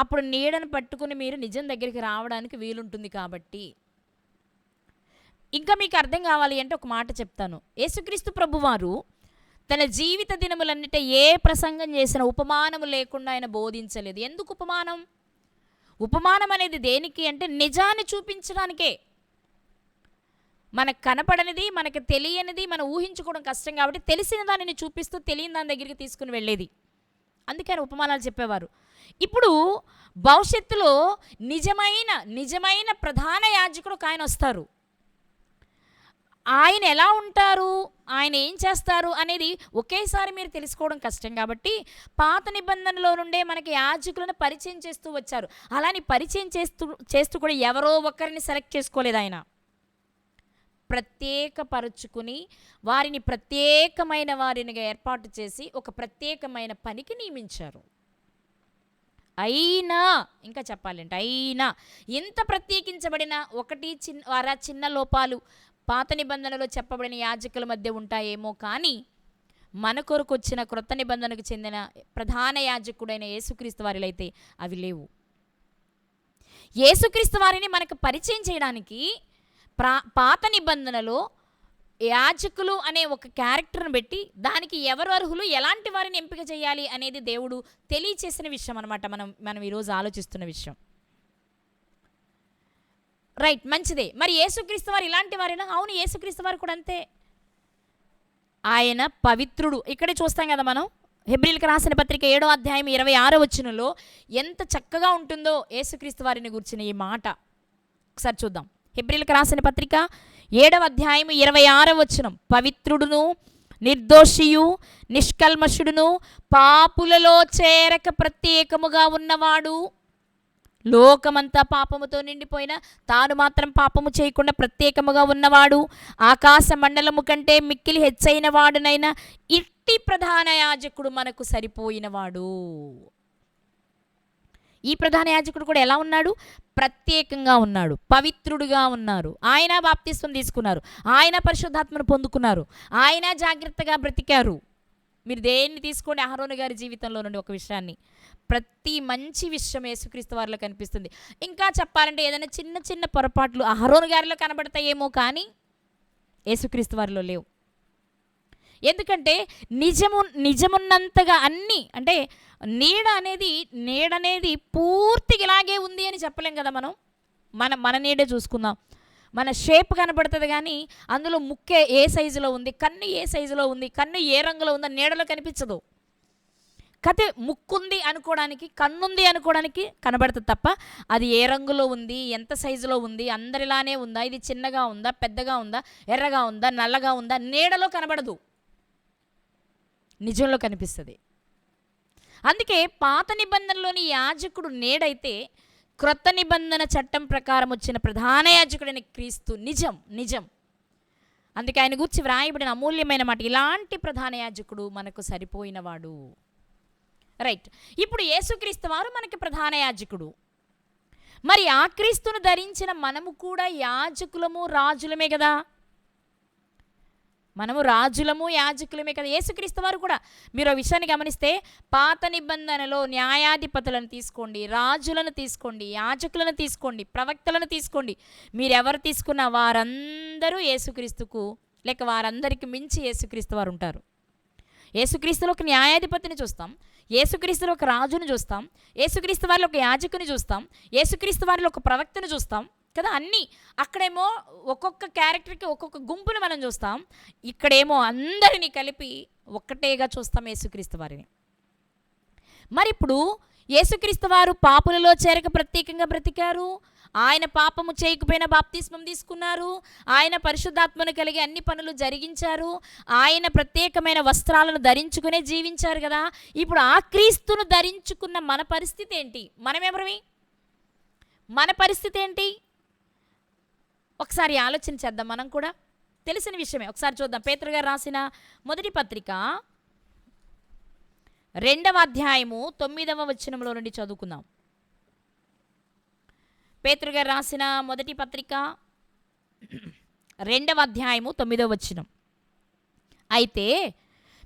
అప్పుడు నీడను పట్టుకుని మీరు నిజం దగ్గరికి రావడానికి వీలుంటుంది. కాబట్టి ఇంకా మీకు అర్థం కావాలి అంటే ఒక మాట చెప్తాను. యేసుక్రీస్తు ప్రభువారు తన జీవిత దినములన్నిట ఏ ప్రసంగం చేసిన ఉపమానము లేకుండా ఆయన బోధించలేదు. ఎందుకు ఉపమానం? ఉపమానం అనేది దేనికి అంటే నిజాన్ని చూపించడానికే. మనకు కనపడనిది, మనకు తెలియనిది మనం ఊహించుకోవడం కష్టం కాబట్టి తెలిసిన దానిని చూపిస్తూ తెలియని దాని దగ్గరికి తీసుకుని వెళ్ళేది. అందుకే ఆయన ఉపమానాలు చెప్పేవారు. ఇప్పుడు భవిష్యత్తులో నిజమైన ప్రధాన యాజకుడు ఒక ఆయన వస్తారు. ఆయన ఎలా ఉంటారు, ఆయన ఏం చేస్తారు అనేది ఒకేసారి మీరు తెలుసుకోవడం కష్టం కాబట్టి పాత నిబంధనలో నుండే మనకి యాజకులను పరిచయం చేస్తూ వచ్చారు. అలాని పరిచయం చేస్తూ కూడా ఎవరో ఒకరిని సెలెక్ట్ చేసుకోలేదు. ఆయన ప్రత్యేకపరుచుకుని వారిని ప్రత్యేకమైన వారినిగా ఏర్పాటు చేసి ఒక ప్రత్యేకమైన పనికి నియమించారు. అయినా ఇంకా చెప్పాలంటే అయినా ఎంత ప్రత్యేకించబడిన ఒకటి చిన్న లోపాలు పాత నిబంధనలో చెప్పబడిన యాజకుల మధ్య ఉంటాయేమో, కానీ మన కొరకు వచ్చిన క్రొత్త నిబంధనకు చెందిన ప్రధాన యాజకుడైన యేసుక్రీస్తు వారిలో అయితే అవి లేవు. యేసుక్రీస్తు వారిని మనకు పరిచయం చేయడానికి పాత నిబంధనలో యాజకులు అనే ఒక క్యారెక్టర్ను పెట్టి దానికి ఎవరు అర్హులు, ఎలాంటి వారిని ఎంపిక చేయాలి అనేది దేవుడు తెలియచేసిన విషయం అన్నమాట. మనం ఈరోజు ఆలోచిస్తున్న విషయం. రైట్, మంచిదే. మరి యేసుక్రీస్తు వారు ఇలాంటి వారైనా? అవును, యేసుక్రీస్తు వారు కూడా అంతే. ఆయన పవిత్రుడు. ఇక్కడే చూస్తాం కదా మనం హెబ్రీయులకు రాసిన పత్రిక 7వ అధ్యాయం 26వ వచనంలో ఎంత చక్కగా ఉంటుందో యేసుక్రీస్తు వారిని గురించిన ఈ మాట. ఒకసారి చూద్దాం. హెబ్రీయులకు రాసిన పత్రిక 7వ అధ్యాయం 26వ వచనం. పవిత్రుడును నిర్దోషియు నిష్కల్మషుడును పాపులలో చేరక ప్రత్యేకముగా ఉన్నవాడు, లోకమంతా పాపముతో నిండిపోయిన తాను మాత్రం పాపము చేయకుండా ప్రత్యేకముగా ఉన్నవాడు, ఆకాశ మండలము కంటే మిక్కిలి హెచ్చైన వాడునైనా ఇట్టి ప్రధాన యాజకుడు మనకు సరిపోయినవాడు. ఈ ప్రధాన యాజకుడు కూడా ఎలా ఉన్నాడు? ప్రత్యేకంగా ఉన్నాడు, పవిత్రుడుగా ఉన్నారు. ఆయన బాప్తిస్వం తీసుకున్నారు, ఆయన పరిశుద్ధాత్మను పొందుకున్నారు, ఆయన జాగ్రత్తగా బ్రతికారు. మీరు దేన్ని తీసుకోండి అహరోను గారి జీవితంలో నుండి ఒక విషయాన్ని, ప్రతి మంచి విషయం యేసుక్రీస్తు వారిలో కనిపిస్తుంది. ఇంకా చెప్పాలంటే ఏదైనా చిన్న చిన్న పొరపాట్లు అహరోను గారిలో కనబడతాయేమో, కానీ యేసుక్రీస్తు వారిలో లేవు. ఎందుకంటే నిజమున్నంతగా అన్నీ, అంటే నీడ అనేది పూర్తిగా ఇలాగే ఉంది అని చెప్పలేం కదా. మన నీడే చూసుకుందాం. మన షేప్ కనబడుతుంది కానీ అందులో ముక్కే ఏ సైజులో ఉంది, కన్ను ఏ సైజులో ఉంది, కన్ను ఏ రంగులో ఉందో నీడలో కనిపించదు. కథ ముక్కుంది అనుకోవడానికి, కన్నుంది అనుకోవడానికి కనబడుతుంది తప్ప అది ఏ రంగులో ఉంది, ఎంత సైజులో ఉంది, అందరిలానే ఉందా, ఇది చిన్నగా ఉందా, పెద్దగా ఉందా, ఎర్రగా ఉందా, నల్లగా ఉందా, నీడలో కనబడదు, నిజంలో కనిపిస్తుంది. అందుకే పాత నిబంధనలోని యాజకుడు నీడైతే క్రొత్త నిబంధన చట్టం ప్రకారం వచ్చిన ప్రధాన యాజకుడైన క్రీస్తు నిజం. అందుకే ఆయన గురించి వ్రాయబడిన అమూల్యమైన మాట, ఇలాంటి ప్రధాన యాజకుడు మనకు సరిపోయినవాడు. రైట్, ఇప్పుడు యేసుక్రీస్తు వారు మనకి ప్రధాన యాజకుడు. మరి ఆ క్రీస్తును ధరించిన మనము కూడా యాజకులము, రాజులమే కదా. మనము రాజులము యాజకులమే కదా. యేసుక్రీస్తు వారు కూడా మీరు ఆ విషయాన్ని గమనిస్తే పాత నిబంధనలో న్యాయాధిపతులను తీసుకోండి, రాజులను తీసుకోండి, యాజకులను తీసుకోండి, ప్రవక్తలను తీసుకోండి, మీరెవరు తీసుకున్న వారందరూ యేసుక్రీస్తుకు లేక వారందరికి మించి యేసుక్రీస్తు వారు ఉంటారు. యేసుక్రీస్తులో ఒక న్యాయాధిపతిని చూస్తాం, యేసుక్రీస్తులో ఒక రాజును చూస్తాం, యేసుక్రీస్తు వారిలో ఒక యాజకుని చూస్తాం, యేసుక్రీస్తు వారిలో ఒక ప్రవక్తను చూస్తాం కదా. అన్నీ అక్కడేమో ఒక్కొక్క క్యారెక్టర్కి ఒక్కొక్క గుంపుని మనం చూస్తాం, ఇక్కడేమో అందరినీ కలిపి ఒక్కటేగా చూస్తాం యేసుక్రీస్తు వారిని. మరి ఇప్పుడు యేసుక్రీస్తు వారు పాపులలో చేరక ప్రత్యేకంగా బ్రతికారు, ఆయన పాపము చేయకపోయినా బాప్తిస్మం తీసుకున్నారు, ఆయన పరిశుద్ధాత్మను కలిగి అన్ని పనులు జరిగించారు, ఆయన ప్రత్యేకమైన వస్త్రాలను ధరించుకునే జీవించారు కదా. ఇప్పుడు ఆ క్రీస్తును ధరించుకున్న మన పరిస్థితి ఏంటి? మనమెవరివి? మన పరిస్థితి ఏంటి? ఒకసారి ఆలోచన చేద్దాం. మనం కూడా తెలిసిన విషయమే. ఒకసారి చూద్దాం. పేతురు గారు రాసిన మొదటి పత్రిక 2వ అధ్యాయము 9వ వచనంలో నుండి చదువుకుందాం. పేతురు గారు రాసిన మొదటి పత్రిక 2వ అధ్యాయము 9వ వచనం. అయితే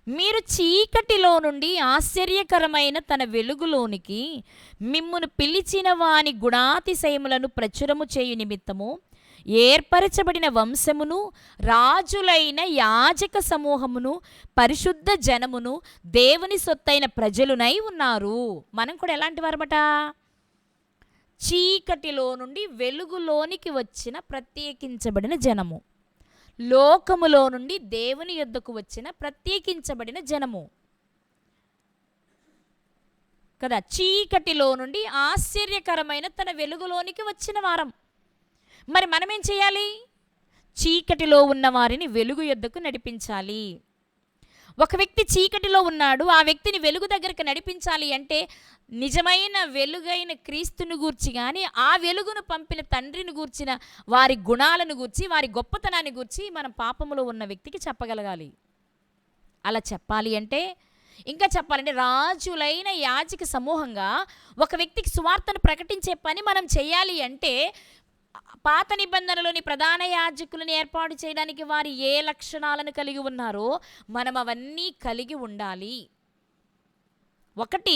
మీరు చీకటిలో నుండి ఆశ్చర్యకరమైన తన వెలుగులోనికి మిమ్మును పిలిచిన వాని గుణాతిశయములను ప్రచురము చేయు నిమిత్తము ఏర్పరచబడిన వంశమును, రాజులైన యాజక సమూహమును, పరిశుద్ధ జనమును, దేవుని సొత్తైన ప్రజలునై ఉన్నారు. మనం కూడా ఎలాంటి వారమట? చీకటిలో నుండి వెలుగులోనికి వచ్చిన ప్రత్యేకించబడిన జనము, లోకములో నుండి దేవుని యొద్దకు వచ్చిన ప్రత్యేకించబడిన జనము కదా. చీకటిలో నుండి ఆశ్చర్యకరమైన తన వెలుగులోనికి వచ్చిన వారం. మరి మనమేం చేయాలి? చీకటిలో ఉన్న వారిని వెలుగు యొద్దకు నడిపించాలి. ఒక వ్యక్తి చీకటిలో ఉన్నాడు, ఆ వ్యక్తిని వెలుగు దగ్గరికి నడిపించాలి అంటే నిజమైన వెలుగైన క్రీస్తుని గూర్చి కానీ, ఆ వెలుగును పంపిన తండ్రిని గూర్చిన వారి గుణాలను గూర్చి, వారి గొప్పతనాన్ని గూర్చి మనం పాపములో ఉన్న వ్యక్తికి చెప్పగలగాలి. అలా చెప్పాలి అంటే, ఇంకా చెప్పాలంటే రాజులైన యాజక సమూహంగా ఒక వ్యక్తికి సువార్తను ప్రకటించే పని మనం చేయాలి అంటే, పాత నిబంధనలోని ప్రధాన యాజకులను ఏర్పాటు చేయడానికి వారు ఏ లక్షణాలను కలిగి ఉన్నారో మనం అవన్నీ కలిగి ఉండాలి. ఒకటి,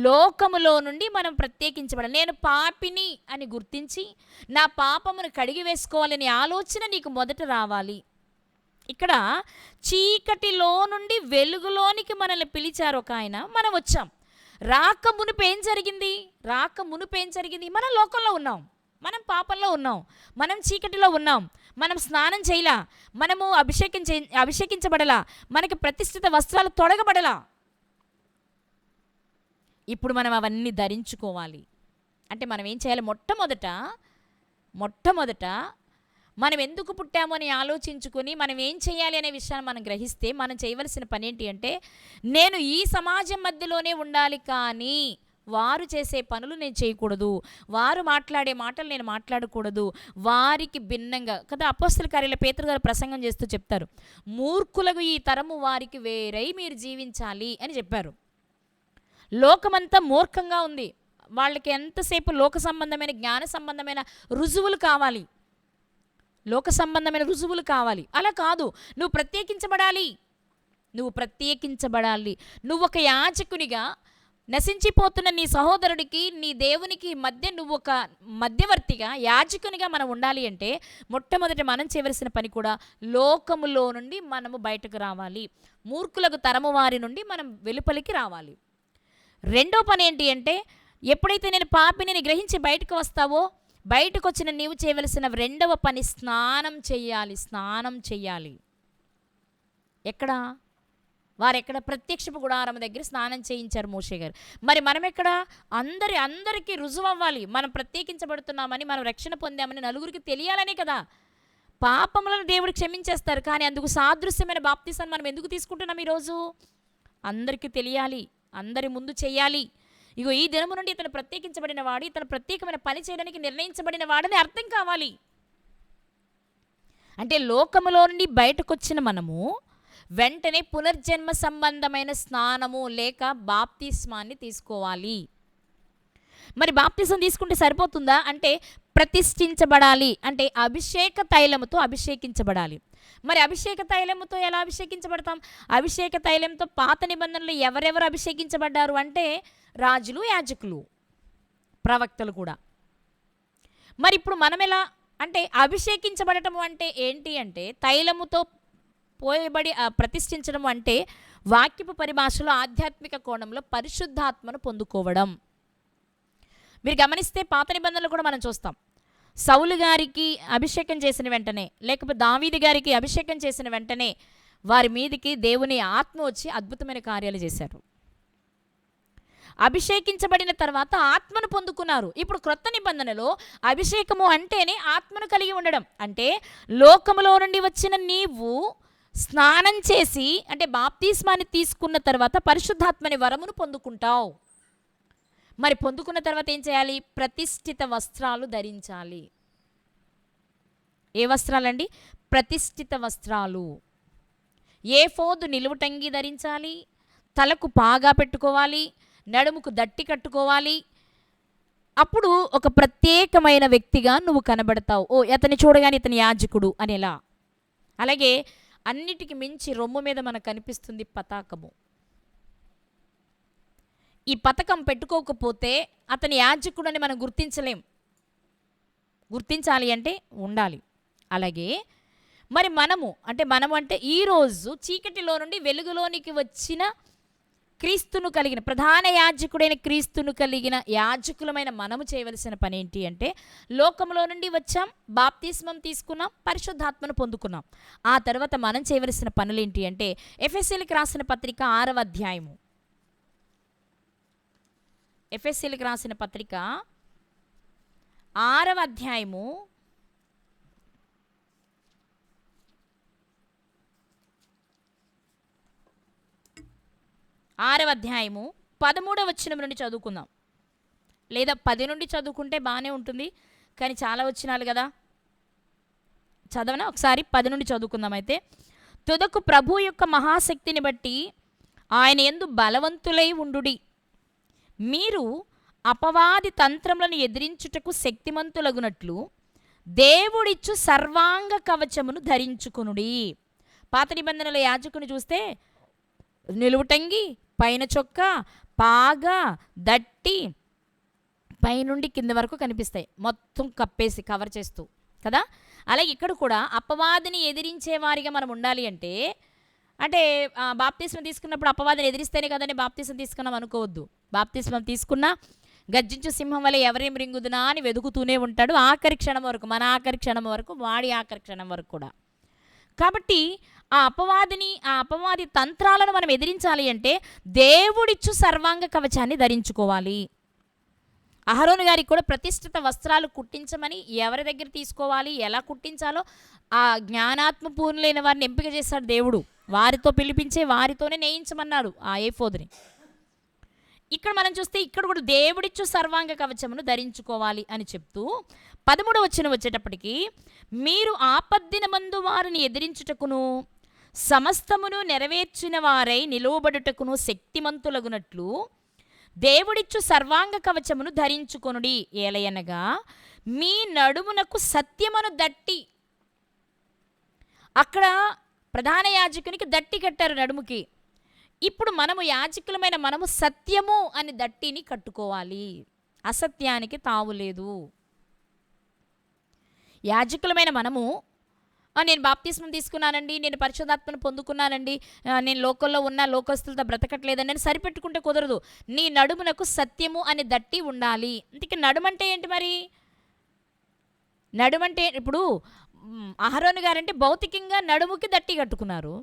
లోకములో నుండి మనం ప్రత్యేకించబడాలి. నేను పాపిని అని గుర్తించి నా పాపమును కడిగి వేసుకోవాలనే ఆలోచన నీకు మొదట రావాలి. ఇక్కడ చీకటిలో నుండి వెలుగులోనికి మనల్ని పిలిచారు ఒక ఆయన, మనం వచ్చాం. రాక మునుపేం జరిగింది? మనం లోకంలో ఉన్నాం, మనం పాపంలో ఉన్నాం, మనం చీకటిలో ఉన్నాం, మనం స్నానం చేయలా, మనము అభిషేకించబడలా, మనకి ప్రతిష్ఠిత వస్త్రాలు తొడగబడలా. ఇప్పుడు మనం అవన్నీ ధరించుకోవాలి అంటే మనం ఏం చేయాలి? మొట్టమొదట మనం ఎందుకు పుట్టామో అని ఆలోచించుకొని మనం ఏం చేయాలి అనే విషయాన్ని మనం గ్రహిస్తే మనం చేయవలసిన పని ఏంటి అంటే, నేను ఈ సమాజం మధ్యలోనే ఉండాలి, కానీ వారు చేసే పనులు నేను చేయకూడదు, వారు మాట్లాడే మాటలు నేను మాట్లాడకూడదు, వారికి భిన్నంగా కదా. అపోస్తల కార్యాల పేతురు గారు ప్రసంగం చేస్తూ చెప్తారు, మూర్ఖులకు ఈ తరము వారికి వేరై మీరు జీవించాలి అని చెప్పారు. లోకమంతా మూర్ఖంగా ఉంది, వాళ్ళకి ఎంతసేపు లోక సంబంధమైన జ్ఞాన సంబంధమైన రుజువులు కావాలి, లోక సంబంధమైన రుజువులు కావాలి. అలా కాదు, నువ్వు ప్రత్యేకించబడాలి. నువ్వు ఒక యాజకునిగా నశించిపోతున్న నీ సహోదరుడికి, నీ దేవునికి మధ్య నువ్వు ఒక మధ్యవర్తిగా, యాజకునిగా మనం ఉండాలి అంటే మొట్టమొదటి మనం చేయవలసిన పని కూడా లోకములో నుండి మనము బయటకు రావాలి. మూర్ఖులకు తరము వారి నుండి మనం వెలుపలికి రావాలి. రెండో పని ఏంటి అంటే, ఎప్పుడైతే నేను పాపిని గ్రహించి బయటకు వస్తావో, బయటకు వచ్చిన నీవు చేయవలసిన రెండవ పని స్నానం చెయ్యాలి. వారెక్కడ? ప్రత్యక్షపు గుడారం దగ్గర స్నానం చేయించారు మోషే గారు. మరి మనం ఎక్కడ? అందరికీ రుజువు అవ్వాలి, మనం ప్రత్యేకించబడుతున్నామని, మనం రక్షణ పొందామని నలుగురికి తెలియాలనే కదా. పాపములను దేవుడు క్షమించేస్తారు, కానీ అందుకు సాదృశ్యమైన బాప్తిసాన్ని మనం ఎందుకు తీసుకుంటున్నాం ఈరోజు? అందరికీ తెలియాలి, అందరి ముందు చెయ్యాలి. ఇగో ఈ దినము నుండి ఇతను ప్రత్యేకించబడిన వాడు, ఇతను ప్రత్యేకమైన పని చేయడానికి నిర్ణయించబడిన వాడని అర్థం కావాలి. అంటే లోకములో నుండి బయటకు వచ్చిన మనము వెంటనే పునర్జన్మ సంబంధమైన స్నానము లేక బాప్తిస్మాన్ని తీసుకోవాలి. మరి బాప్తిసం తీసుకుంటే సరిపోతుందా అంటే, ప్రతిష్ఠించబడాలి అంటే అభిషేక తైలముతో అభిషేకించబడాలి. మరి అభిషేక తైలముతో ఎలా అభిషేకించబడతాం? అభిషేక తైలంతో పాత నిబంధనలు ఎవరెవరు అభిషేకించబడ్డారు అంటే రాజులు, యాజకులు, ప్రవక్తలు కూడా. మరి ఇప్పుడు మనం ఎలా అంటే అభిషేకించబడటం అంటే ఏంటి అంటే తైలముతో పోయబడి ప్రతిష్ఠించడం అంటే వాక్యపు పరిభాషలో ఆధ్యాత్మిక కోణంలో పరిశుద్ధాత్మను పొందుకోవడం. మీరు గమనిస్తే పాత నిబంధనలు కూడా మనం చూస్తాం. సౌలు గారికి అభిషేకం చేసిన వెంటనే, లేకపోతే దావీదు గారికి అభిషేకం చేసిన వెంటనే వారి మీదికి దేవుని ఆత్మ వచ్చి అద్భుతమైన కార్యాలు చేశారు. అభిషేకించబడిన తర్వాత ఆత్మను పొందుకున్నారు. ఇప్పుడు క్రొత్త నిబంధనలో అభిషేకము అంటేనే ఆత్మను కలిగి ఉండడం. అంటే లోకములో నుండి వచ్చిన నీవు స్నానం చేసి అంటే బాప్తిస్మాన్ని తీసుకున్న తర్వాత పరిశుద్ధాత్మని వరమును పొందుకుంటావు. మరి పొందుకున్న తర్వాత ఏం చేయాలి? ప్రతిష్ఠిత వస్త్రాలు ధరించాలి. ఏ వస్త్రాలండి? ప్రతిష్ఠిత వస్త్రాలు. ఏఫోదు నిలువుటంగి ధరించాలి, తలకు పాగా పెట్టుకోవాలి, నడుముకు దట్టి కట్టుకోవాలి. అప్పుడు ఒక ప్రత్యేకమైన వ్యక్తిగా నువ్వు కనబడతావు. ఓ, అతన్ని చూడగానే ఇతని యాజకుడు అనేలా. అలాగే అన్నిటికి మించి రొమ్ము మీద మనకు కనిపిస్తుంది పతాకము. ఈ పతకం పెట్టుకోకపోతే అతని యాజకుడని మనం గుర్తించలేం. గుర్తించాలి అంటే ఉండాలి. అలాగే మరి మనము అంటే ఈరోజు చీకటిలో నుండి వెలుగులోనికి వచ్చిన క్రీస్తును కలిగిన ప్రధాన యాజకుడైన క్రీస్తును కలిగిన యాజకులమైన మనము చేయవలసిన పని ఏంటి అంటే లోకంలో నుండి వచ్చాం, బాప్తిస్మం తీసుకున్నాం, పరిశుద్ధాత్మను పొందుకున్నాం. ఆ తర్వాత మనం చేయవలసిన పనులు ఏంటి అంటే ఎఫెసీయులకు రాసిన పత్రిక 6వ అధ్యాయము. ఎఫెసీయులకు రాసిన పత్రిక 6వ అధ్యాయము 6వ అధ్యాయము 13వ వచనం నుండి చదువుకుందాం. లేదా 10 నుండి చదువుకుంటే బాగానే ఉంటుంది, కానీ చాలా వచనాలు కదా, చదవనా? ఒకసారి 10 నుండి చదువుకుందాం. అయితే తుదకు ప్రభు యొక్క మహాశక్తిని బట్టి ఆయన యందు బలవంతులై ఉండుడి. మీరు అపవాది తంత్రములను ఎదిరించుటకు శక్తిమంతులగునట్లు దేవుడిచ్చు సర్వాంగ కవచమును ధరించుకునుడి. పాత నిబంధనల యాజకుని చూస్తే నిలువుటంగి, పైన చొక్క, పాగా, దట్టి పైనుండి కింద వరకు కనిపిస్తాయి, మొత్తం కప్పేసి కవర్ చేస్తూ కదా. అలాగే ఇక్కడ కూడా అపవాదిని ఎదిరించే వారిగా మనం ఉండాలి అంటే బాప్తిస్మం తీసుకున్నప్పుడు అపవాదిని ఎదిరిస్తేనే కదండి బాప్తిస్మం తీసుకున్నాం అనుకోవద్దు. బాప్తిస్మం తీసుకున్నా గర్జించు సింహం వల్ల ఎవరేం రింగుదునా అని వెతుకుతూనే ఉంటాడు ఆఖరి క్షణం వరకు, మన ఆఖరి క్షణం వరకు, వాడి ఆఖరి క్షణం వరకు కూడా. కాబట్టి ఆ అపవాది తంత్రాలను మనం ఎదిరించాలి అంటే దేవుడిచ్చు సర్వాంగ కవచాన్ని ధరించుకోవాలి. అహరోను గారికి కూడా ప్రతిష్ఠిత వస్త్రాలు కుట్టించమని ఎవరి దగ్గర తీసుకోవాలి, ఎలా కుట్టించాలో ఆ జ్ఞానాత్మ పూర్ణులైన వారిని ఎంపిక చేశాడు దేవుడు. వారితో పిలిపించే వారితోనే నేయించమన్నాడు ఆ ఏఫోదుని. ఇక్కడ మనం చూస్తే ఇక్కడ కూడా దేవుడిచ్చు సర్వాంగ కవచమును ధరించుకోవాలి అని చెప్తూ 13వ వచనం వచ్చేటప్పటికి మీరు ఆపద్దినమందు వారిని ఎదిరించుటకును సమస్తమును నెరవేర్చిన వారై నిలువబడుటకును శక్తిమంతులగునట్లు దేవుడిచ్చు సర్వాంగ కవచమును ధరించుకొనుడి. ఏలయనగా మీ నడుమునకు సత్యమును దట్టి. అక్కడ ప్రధాన యాజకునికి దట్టి కట్టారు నడుముకి. ఇప్పుడు మనము యాజకులమైన మనము సత్యము అని దట్టిని కట్టుకోవాలి. అసత్యానికి తావులేదు. యాజకులమైన మనము నేను బాప్తిస్మం తీసుకున్నానండి, నేను పరిశుద్ధాత్మను పొందుకున్నానండి, నేను లోకల్లో ఉన్న లోకస్తులతో బ్రతకట్లేదండి అని సరిపెట్టుకుంటే కుదరదు. నీ నడుమునకు సత్యము అని దట్టి ఉండాలి. ఇంతకీ నడుమంటే ఏంటి మరి? నడుమంటే ఇప్పుడు అహరోను గారంటే భౌతికంగా నడుముకి దట్టి కట్టుకున్నారు.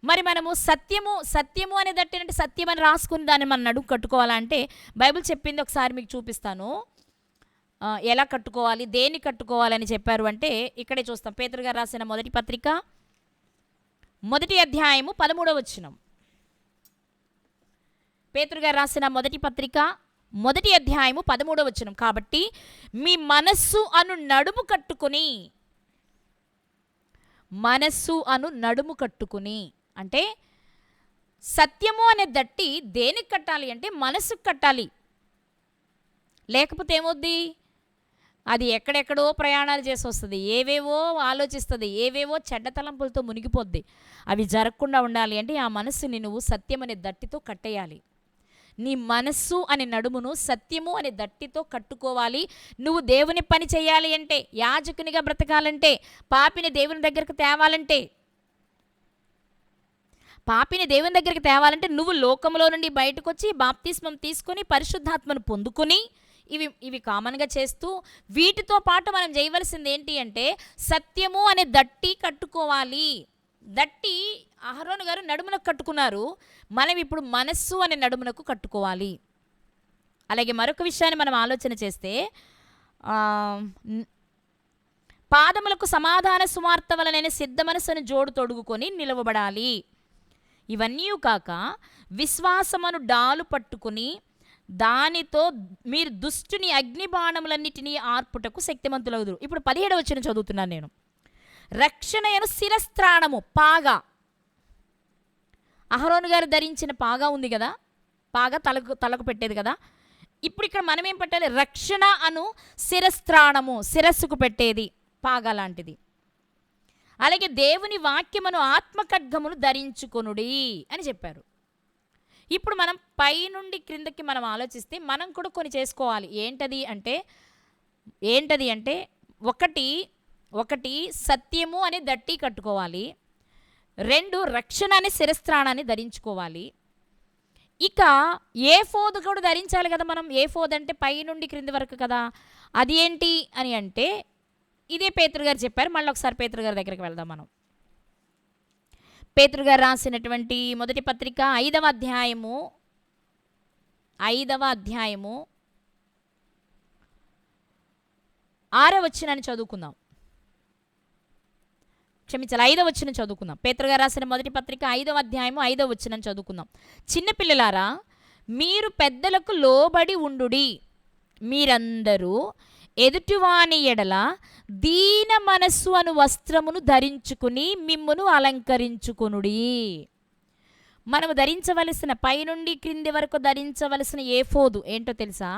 మరి మనము సత్యము అనే దట్టి అంటే సత్యం అని రాసుకుని దాన్ని మన నడుము కట్టుకోవాలంటే బైబిల్ చెప్పింది ఒకసారి మీకు చూపిస్తాను. ఎలా కట్టుకోవాలి, దేన్ని కట్టుకోవాలని చెప్పారు అంటే ఇక్కడే చూస్తాం. పేతురు గారు రాసిన మొదటి పత్రిక 1వ అధ్యాయము 13వ వచనం. పేతురు గారు రాసిన మొదటి పత్రిక 1వ అధ్యాయము 13వ వచనం. కాబట్టి మీ మనస్సు అను నడుము కట్టుకుని అంటే సత్యము అనే దట్టి దేనికి కట్టాలి అంటే మనసుకు కట్టాలి. లేకపోతే ఏమవుద్ది? అది ఎక్కడెక్కడో ప్రయాణాలు చేసి వస్తుంది, ఏవేవో ఆలోచిస్తుంది, ఏవేవో చెడ్డ తలంపులతో మునిగిపోద్ది. అవి జరగకుండా ఉండాలి అంటే ఆ మనస్సుని నువ్వు సత్యం అనే దట్టితో కట్టేయాలి. నీ మనస్సు అనే నడుమును సత్యము అనే దట్టితో కట్టుకోవాలి. నువ్వు దేవుని పని చేయాలి అంటే, యాజకునిగా బ్రతకాలంటే, పాపిని దేవుని దగ్గరకు తేవాలంటే, నువ్వు లోకంలో నుండి బయటకు వచ్చి బాప్తిస్మం తీసుకొని పరిశుద్ధాత్మను పొందుకొని ఇవి కామన్గా చేస్తూ, వీటితో పాటు మనం చేయవలసింది ఏంటి అంటే సత్యము అనే దట్టి కట్టుకోవాలి. దట్టి అహరోను గారు నడుమునకు కట్టుకున్నారు, మనం ఇప్పుడు మనస్సు అనే నడుమునకు కట్టుకోవాలి. అలాగే మరొక విషయాన్ని మనం ఆలోచన చేస్తే, పాదములకు సమాధాన సువార్త వలన సిద్ధ మనస్సును జోడు తొడుగుకొని నిలవబడాలి. ఇవన్నీ కాక విశ్వాసమును డాలు పట్టుకుని దానితో మీరు దుష్టుని అగ్నిబాణములన్నిటినీ ఆర్పుటకు శక్తిమంతులవుదురు. ఇప్పుడు 17వ వచనం చదువుతున్నాను నేను. రక్షణయను శిరస్త్రాణము, పాగా. అహరోను గారు ధరించిన పాగా ఉంది కదా, పాగా తలకు పెట్టేది కదా. ఇప్పుడు ఇక్కడ మనం ఏం పెట్టాలి? రక్షణ అను శిరస్త్రాణము, శిరస్సుకు పెట్టేది పాగా లాంటిది. అలాగే దేవుని వాక్యమును ఆత్మఖడ్గమును ధరించుకొనుడి అని చెప్పారు. ఇప్పుడు మనం పై నుండి క్రిందకి మనం ఆలోచిస్తే మనం కూడా కొన్ని చేసుకోవాలి. ఏంటది అంటే ఒకటి సత్యము అనే దట్టి కట్టుకోవాలి. 2 రక్షణ అనే శిరస్త్రాణాన్ని ధరించుకోవాలి. ఇక ఏఫోదు కూడా ధరించాలి కదా మనం. ఏఫోదు అంటే పై నుండి క్రింది వరకు కదా. అది ఏంటి అని అంటే ఇదే పేతురు గారు చెప్పారు. మళ్ళీ ఒకసారి పేతురు గారి దగ్గరికి వెళ్దాం మనం. పేతురు గారు రాసినటువంటి మొదటి పత్రిక 5వ అధ్యాయము 6వ వచనాన్ని చదువుకుందాం. క్షమించాలి, 5వ వచనం చదువుకుందాం. పేతురు గారు రాసిన మొదటి పత్రిక 5వ అధ్యాయము 5వ వచనం చదువుకుందాం. చిన్నపిల్లలారా, మీరు పెద్దలకు లోబడి ఉండుడి. మీరందరూ ఎదుటివాని ఎడల దీన మనస్సు అను వస్త్రమును ధరించుకుని మిమ్మును అలంకరించుకొనుడి. మనము ధరించవలసిన, పైనుండి క్రింది వరకు ధరించవలసిన ఏఫోదు ఏంటో తెలుసా?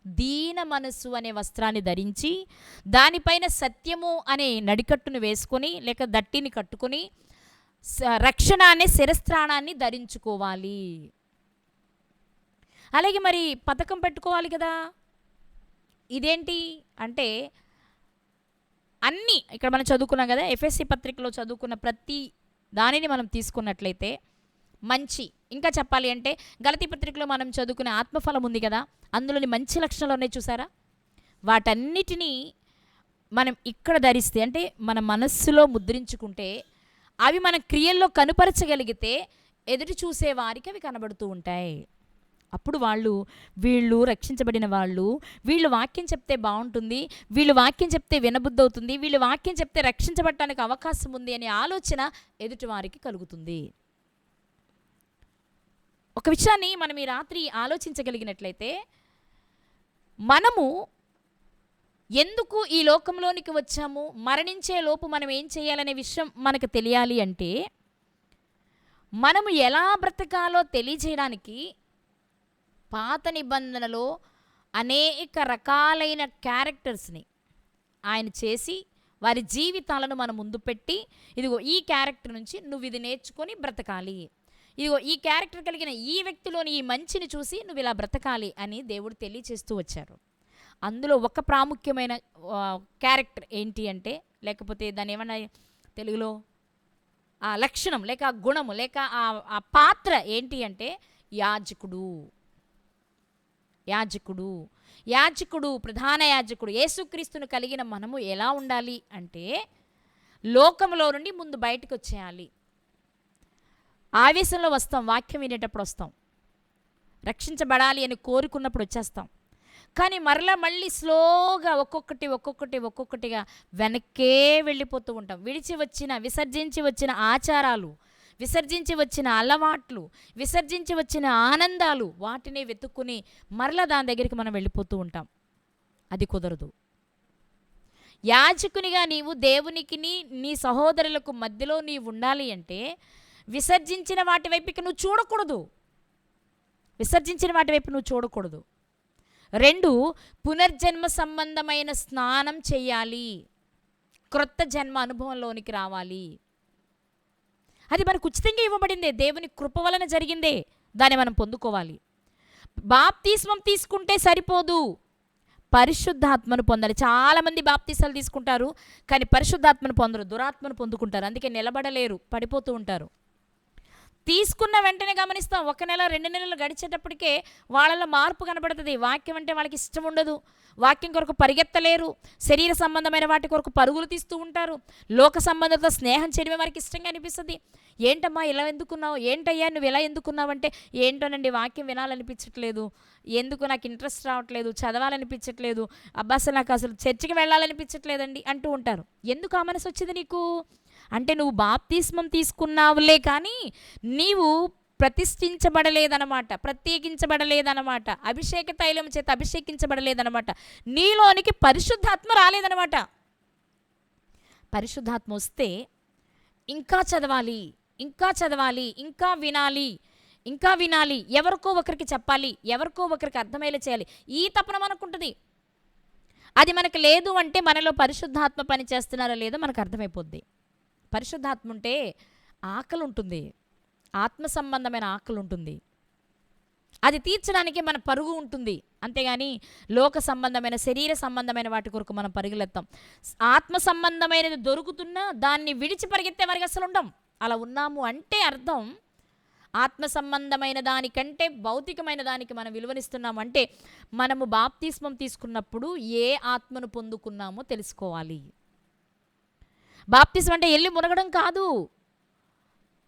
దీన మనస్సు అనే వస్త్రాన్ని ధరించి దానిపైన సత్యము అనే నడికట్టును వేసుకొని లేక దట్టిని కట్టుకొని రక్షణ అనే శిరస్త్రాణాన్ని ధరించుకోవాలి. అలాగే మరి పథకం పెట్టుకోవాలి కదా. ఇదేంటి అంటే అన్నీ ఇక్కడ మనం చదువుకున్నాం కదా, ఎఫ్ఎస్సి పత్రికలో చదువుకున్న ప్రతి దానిని మనం తీసుకున్నట్లయితే మంచి, ఇంకా చెప్పాలి అంటే గలతీ పత్రికలో మనం చదువుకునే ఆత్మఫలం ఉంది కదా, అందులోని మంచి లక్షణాలు ఉన్నాయి చూసారా. వాటన్నిటినీ మనం ఇక్కడ ధరిస్తే, అంటే మన మనస్సులో ముద్రించుకుంటే, అవి మన క్రియల్లో కనుపరచగలిగితే ఎదుటి చూసే వారికి అవి కనబడుతూ ఉంటాయి. అప్పుడు వీళ్ళు రక్షించబడిన వాళ్ళు, వీళ్ళు వాక్యం చెప్తే బాగుంటుంది, వీళ్ళు వాక్యం చెప్తే వినబుద్ధి అవుతుంది, వీళ్ళు వాక్యం చెప్తే రక్షించబడటానికి అవకాశం ఉంది అనే ఆలోచన ఎదుటి వారికి కలుగుతుంది. ఒక విషయాన్ని మనం ఈ రాత్రి ఆలోచించగలిగినట్లయితే, మనము ఎందుకు ఈ లోకంలోనికి వచ్చాము, మరణించే లోపు మనం ఏం చేయాలనే విషయం మనకు తెలియాలి అంటే, మనము ఎలా బ్రతకాలో తెలియజేయడానికి పాత నిబంధనలో అనేక రకాలైన క్యారెక్టర్స్ని ఆయన చేసి వారి జీవితాలను మన ముందు పెట్టి, ఇదిగో ఈ క్యారెక్టర్ నుంచి నువ్వు ఇది నేర్చుకొని బ్రతకాలి, ఇదిగో ఈ క్యారెక్టర్ కలిగిన ఈ వ్యక్తిలోని ఈ మంచిని చూసి నువ్వు ఇలా బ్రతకాలి అని దేవుడు తెలియచేస్తూ వచ్చారు. అందులో ఒక ప్రాముఖ్యమైన క్యారెక్టర్ ఏంటి అంటే, లేకపోతే దాన్ని ఏమన్నా తెలుగులో ఆ లక్షణం లేక ఆ గుణము లేక ఆ పాత్ర ఏంటి అంటే యాజకుడు. ప్రధాన యాజకుడు యేసుక్రీస్తును కలిగిన మనము ఎలా ఉండాలి అంటే, లోకంలో నుండి ముందు బయటకు వచ్చేయాలి. ఆవేశంలో వస్తాం, వాక్యం వినేటప్పుడు వస్తాం, రక్షించబడాలి అని కోరుకున్నప్పుడు వచ్చేస్తాం. కానీ మళ్ళీ స్లోగా ఒక్కొక్కటిగా వెనక్కే వెళ్ళిపోతూ ఉంటాం. విసర్జించి వచ్చిన ఆచారాలు, విసర్జించి వచ్చిన అలవాట్లు, విసర్జించి వచ్చిన ఆనందాలు, వాటిని వెతుక్కుని మరలా దాని దగ్గరికి మనం వెళ్ళిపోతూ ఉంటాం. అది కుదరదు. యాజకునిగా నీవు దేవునికి నీ సహోదరులకు మధ్యలో నీవు ఉండాలి అంటే విసర్జించిన వాటి వైపుకి నువ్వు చూడకూడదు. 2, పునర్జన్మ సంబంధమైన స్నానం చేయాలి. క్రొత్త జన్మ అనుభవంలోనికి రావాలి. అది మనకు ఉచితంగా ఇవ్వబడిందే, దేవుని కృప వలన జరిగిందే. దాన్ని మనం పొందుకోవాలి. బాప్తిస్మం తీసుకుంటే సరిపోదు, పరిశుద్ధాత్మను పొందాలి. చాలామంది బాప్తిసాలు తీసుకుంటారు, కానీ పరిశుద్ధాత్మను పొందరు, దురాత్మను పొందుకుంటారు. అందుకే నిలబడలేరు, పడిపోతూ ఉంటారు. తీసుకున్న వెంటనే గమనిస్తాం, 1 నెల 2 నెలలు గడిచేటప్పటికే వాళ్ళలో మార్పు కనబడుతుంది. వాక్యం అంటే వాళ్ళకి ఇష్టం ఉండదు, వాక్యం కొరకు పరిగెత్తలేరు, శరీర సంబంధమైన వాటి కొరకు పరుగులు తీస్తూ ఉంటారు, లోక సంబంధంతో స్నేహం చేయడమే వారికి ఇష్టంగా అనిపిస్తుంది. ఏంటమ్మా ఇలా ఎందుకున్నావు, ఏంటయ్యా నువ్వు ఇలా ఎందుకున్నావంటే, ఏంటోనండి వాక్యం వినాలనిపించట్లేదు, ఎందుకు నాకు ఇంట్రెస్ట్ రావట్లేదు, చదవాలనిపించట్లేదు, అసలు నాకు అసలు చర్చికి వెళ్ళాలనిపించట్లేదండి అంటూ ఉంటారు. ఎందుకు ఆ మనసు వచ్చింది నీకు అంటే, నువ్వు బాప్తిస్మం తీసుకున్నావులే కానీ నీవు ప్రతిష్ఠించబడలేదన్నమాట, ప్రత్యేకించబడలేదన్నమాట, అభిషేక తైలం చేత అభిషేకించబడలేదన్నమాట, నీలోనికి పరిశుద్ధాత్మ రాలేదన్నమాట. పరిశుద్ధాత్మ వస్తే ఇంకా చదవాలి, ఇంకా చదవాలి, ఇంకా వినాలి, ఇంకా వినాలి, ఎవరికో ఒకరికి చెప్పాలి, ఎవరికో ఒకరికి అర్థమయ్యేలా చేయాలి, ఈ తపన మనకుంటుంది. అది మనకు లేదు అంటే మనలో పరిశుద్ధాత్మ పని చేస్తున్నారో లేదో మనకు అర్థమైపోద్ది. పరిశుద్ధాత్మ ఉంటే ఆకలి ఉంటుంది, ఆత్మ సంబంధమైన ఆకలి ఉంటుంది, అది తీర్చడానికి మన పరుగు ఉంటుంది. అంతేగాని లోక సంబంధమైన శరీర సంబంధమైన వాటి కొరకు మనం పరుగులెత్తాం. ఆత్మ సంబంధమైనది దొరుకుతున్నా దాన్ని విడిచి పరిగెత్తే వారికి అసలు ఉండం. అలా ఉన్నాము అంటే అర్థం ఆత్మ సంబంధమైన దానికంటే భౌతికమైన దానికి మనం విలువనిస్తున్నాము అంటే మనము బాప్తిస్మం తీసుకున్నప్పుడు ఏ ఆత్మను పొందుకున్నామో తెలుసుకోవాలి. బాప్తిస్మం అంటే వెళ్ళి మునగడం కాదు,